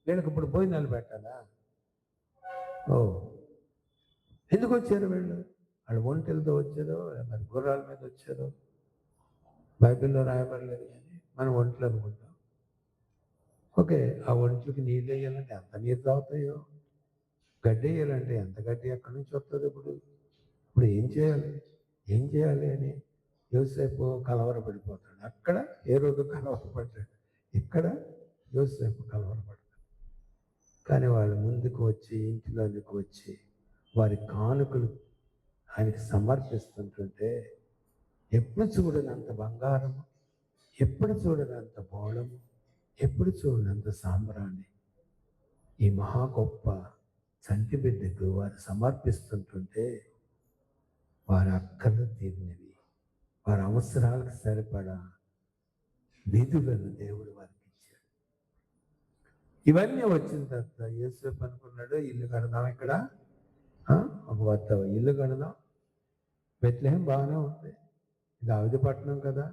వీళ్ళకి ఇప్పుడు భోజనాలు పెట్టాలా? ఎందుకు వచ్చారు వీళ్ళు? వాళ్ళు ఒంటెలతో వచ్చారో, మరి గుర్రాల మీద వచ్చారో బైబిల్లో రాయబడలేదు, కానీ మనం ఒంట్లు అనుకుంటాం. ఓకే, ఆ ఒంట్లకి నీళ్ళు వేయాలంటే ఎంత నీరు తాగుతాయో, గడ్డి వేయాలంటే ఎంత గడ్డి ఎక్కడి నుంచి వస్తుంది? ఇప్పుడు ఏం చేయాలి అని యోసేపు కలవరపడిపోతాడు. అక్కడ హేరోదు కలవరపడ్డాడు, ఇక్కడ యోసేపు కలవరపడ్డాడు. కానీ వాళ్ళు ముందుకు వచ్చి, ఇంటిలోనికి వచ్చి వారి కానుకలు ఆయనకి సమర్పిస్తుంటుంటే ఎప్పుడు చూడనంత బంగారము, ఎప్పుడు చూడనంత బోళము, ఎప్పుడు చూడనంత సాంబ్రాణి ఈ మహా గొప్ప చంటి బిడ్డకు వారు సమర్పిస్తుంటుంటే వారి అక్కలు తీరినవి, వారి అవసరాలకు సరిపడా నిధులను దేవుడు వారికి ఇచ్చాడు. ఇవన్నీ వచ్చిన తర్వాత యేసేపు అనుకున్నాడు, ఇల్లు కడదాం, ఇక్కడ ఒక వద్ద ఇల్లు కడదాం, బెత్లెహేం బాగానే ఉంది, దావీదు పట్టణం కదా,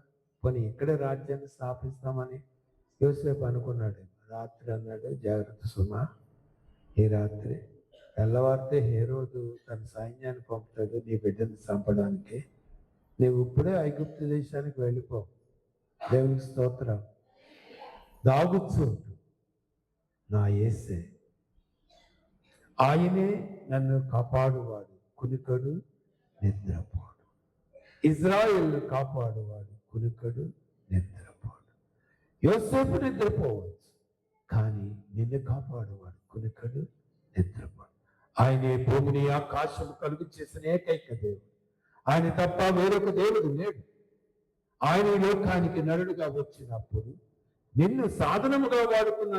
పోనీ ఇక్కడే రాజ్యాన్ని స్థాపిస్తామని యోసేపు అనుకున్నాడు. రాత్రి అన్నాడు, జాగ్రత్త సుమా, ఈ రాత్రి తెల్లవారితే హేరోదు తన సైన్యాన్ని పంపుతాడు నీ బిడ్డను చంపడానికి, నీవు ఇప్పుడే ఐగుప్తు దేశానికి వెళ్ళిపో, దేవునికి స్తోత్రం, దాగుచ్చు నా యేసే, ఆయనే నన్ను కాపాడువాడు, కునికడు నిద్రపోడు, ఇజ్రాయేల్ను కాపాడువాడు, కునికడు నిద్రపోడు. యోసేపు నిద్రపోవచ్చు, కానీ నిన్ను కాపాడువాడు కునికడు నిద్రపోడు. ఆయనే భూమిని ఆకాశము కలుగు చేసిన ఏకైక దేవుడు, ఆయన తప్ప వేరొక దేవుడు లేడు. ఆయన ఈ లోకానికి నరుడుగా వచ్చినప్పుడు నిన్ను సాధనముగా వాడుకున్న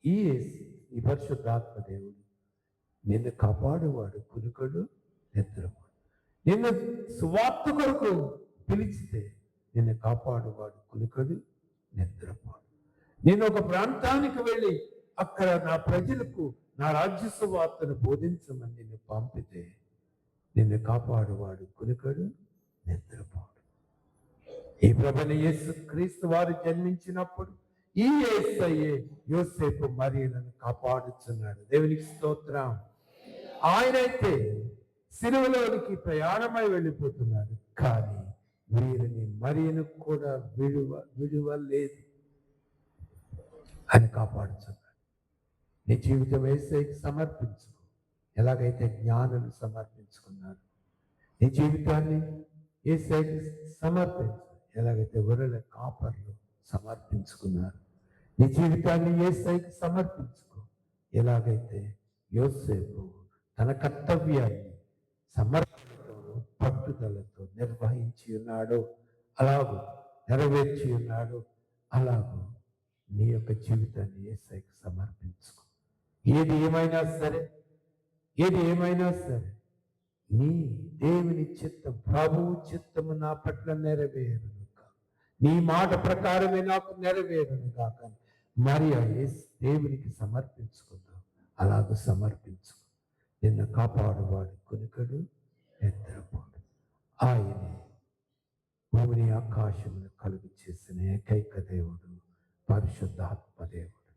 ఈ పరిశుద్ధాత్మ దేవుడు నిన్ను కాపాడువాడు, కునుకడు నిద్రపోడు. నిన్ను సువార్త కొరకు పిలిచితే నిన్ను కాపాడువాడు, కునుకడు నిద్రపోడు. నేను ఒక ప్రాంతానికి వెళ్ళి అక్కడ నా ప్రజలకు నా రాజ్య సువార్తను బోధించమని నిన్ను పంపితే నిన్ను కాపాడువాడు, కునుకడు నిద్రపోడు. ఈ ప్రభువైన యేసు క్రీస్తు వారు జన్మించినప్పుడు ఈ యేసయ్యే యోసేపు మరియలను కాపాడుచున్నాడు. దేవునికి స్తోత్రం. ఆయనైతే సిలువలోనికి ప్రయాణమై వెళ్ళిపోతున్నాడు, కానీ వీరిని మరియను కూడా విడువలేదు, ఆయన కాపాడుచున్నాడు. నీ జీవితం యేసయ్యకి సమర్పించుకో, ఎలాగైతే జ్ఞానులు సమర్పించుకున్నారు. నీ జీవితాన్ని యేసయ్యకి సమర్పించు, ఎలాగైతే గొర్రెల కాపర్లు సమర్పించుకున్నారు. నీ జీవితాన్ని యేసయ్యకి సమర్పించుకో, ఎలాగైతే యోసేపు తన కర్తవ్యాన్ని సమర్పణతో పట్టుదలతో నిర్వహించి ఉన్నాడో అలాగూ నెరవేర్చి ఉన్నాడో అలాగూ నీ యొక్క జీవితాన్ని యేసయ్యకు సమర్పించుకో. ఏది ఏమైనా సరే నీ దేవుని చిత్తం, ప్రభువు చిత్తము నా పట్ల నెరవేరును కాక, నీ మాట ప్రకారమే నాకు నెరవేరును కాక మరి దేవునికి సమర్పించుకుందాం. అలాగ సమర్పించుకో. నిన్ను కాపాడువాడు కొనుకడు, నిద్రపోడు. ఆయనే భూమిని ఆకాశమును కలుగు చేసిన ఏకైక దేవుడు, పరిశుద్ధాత్మ దేవుడు.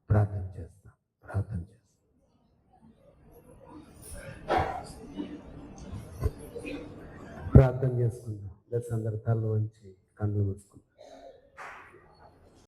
ప్రార్థన చేస్తాం. ప్రార్థన చేసుకుందాం. అందరి తల వంచి కన్నులు మూసుకుందాం.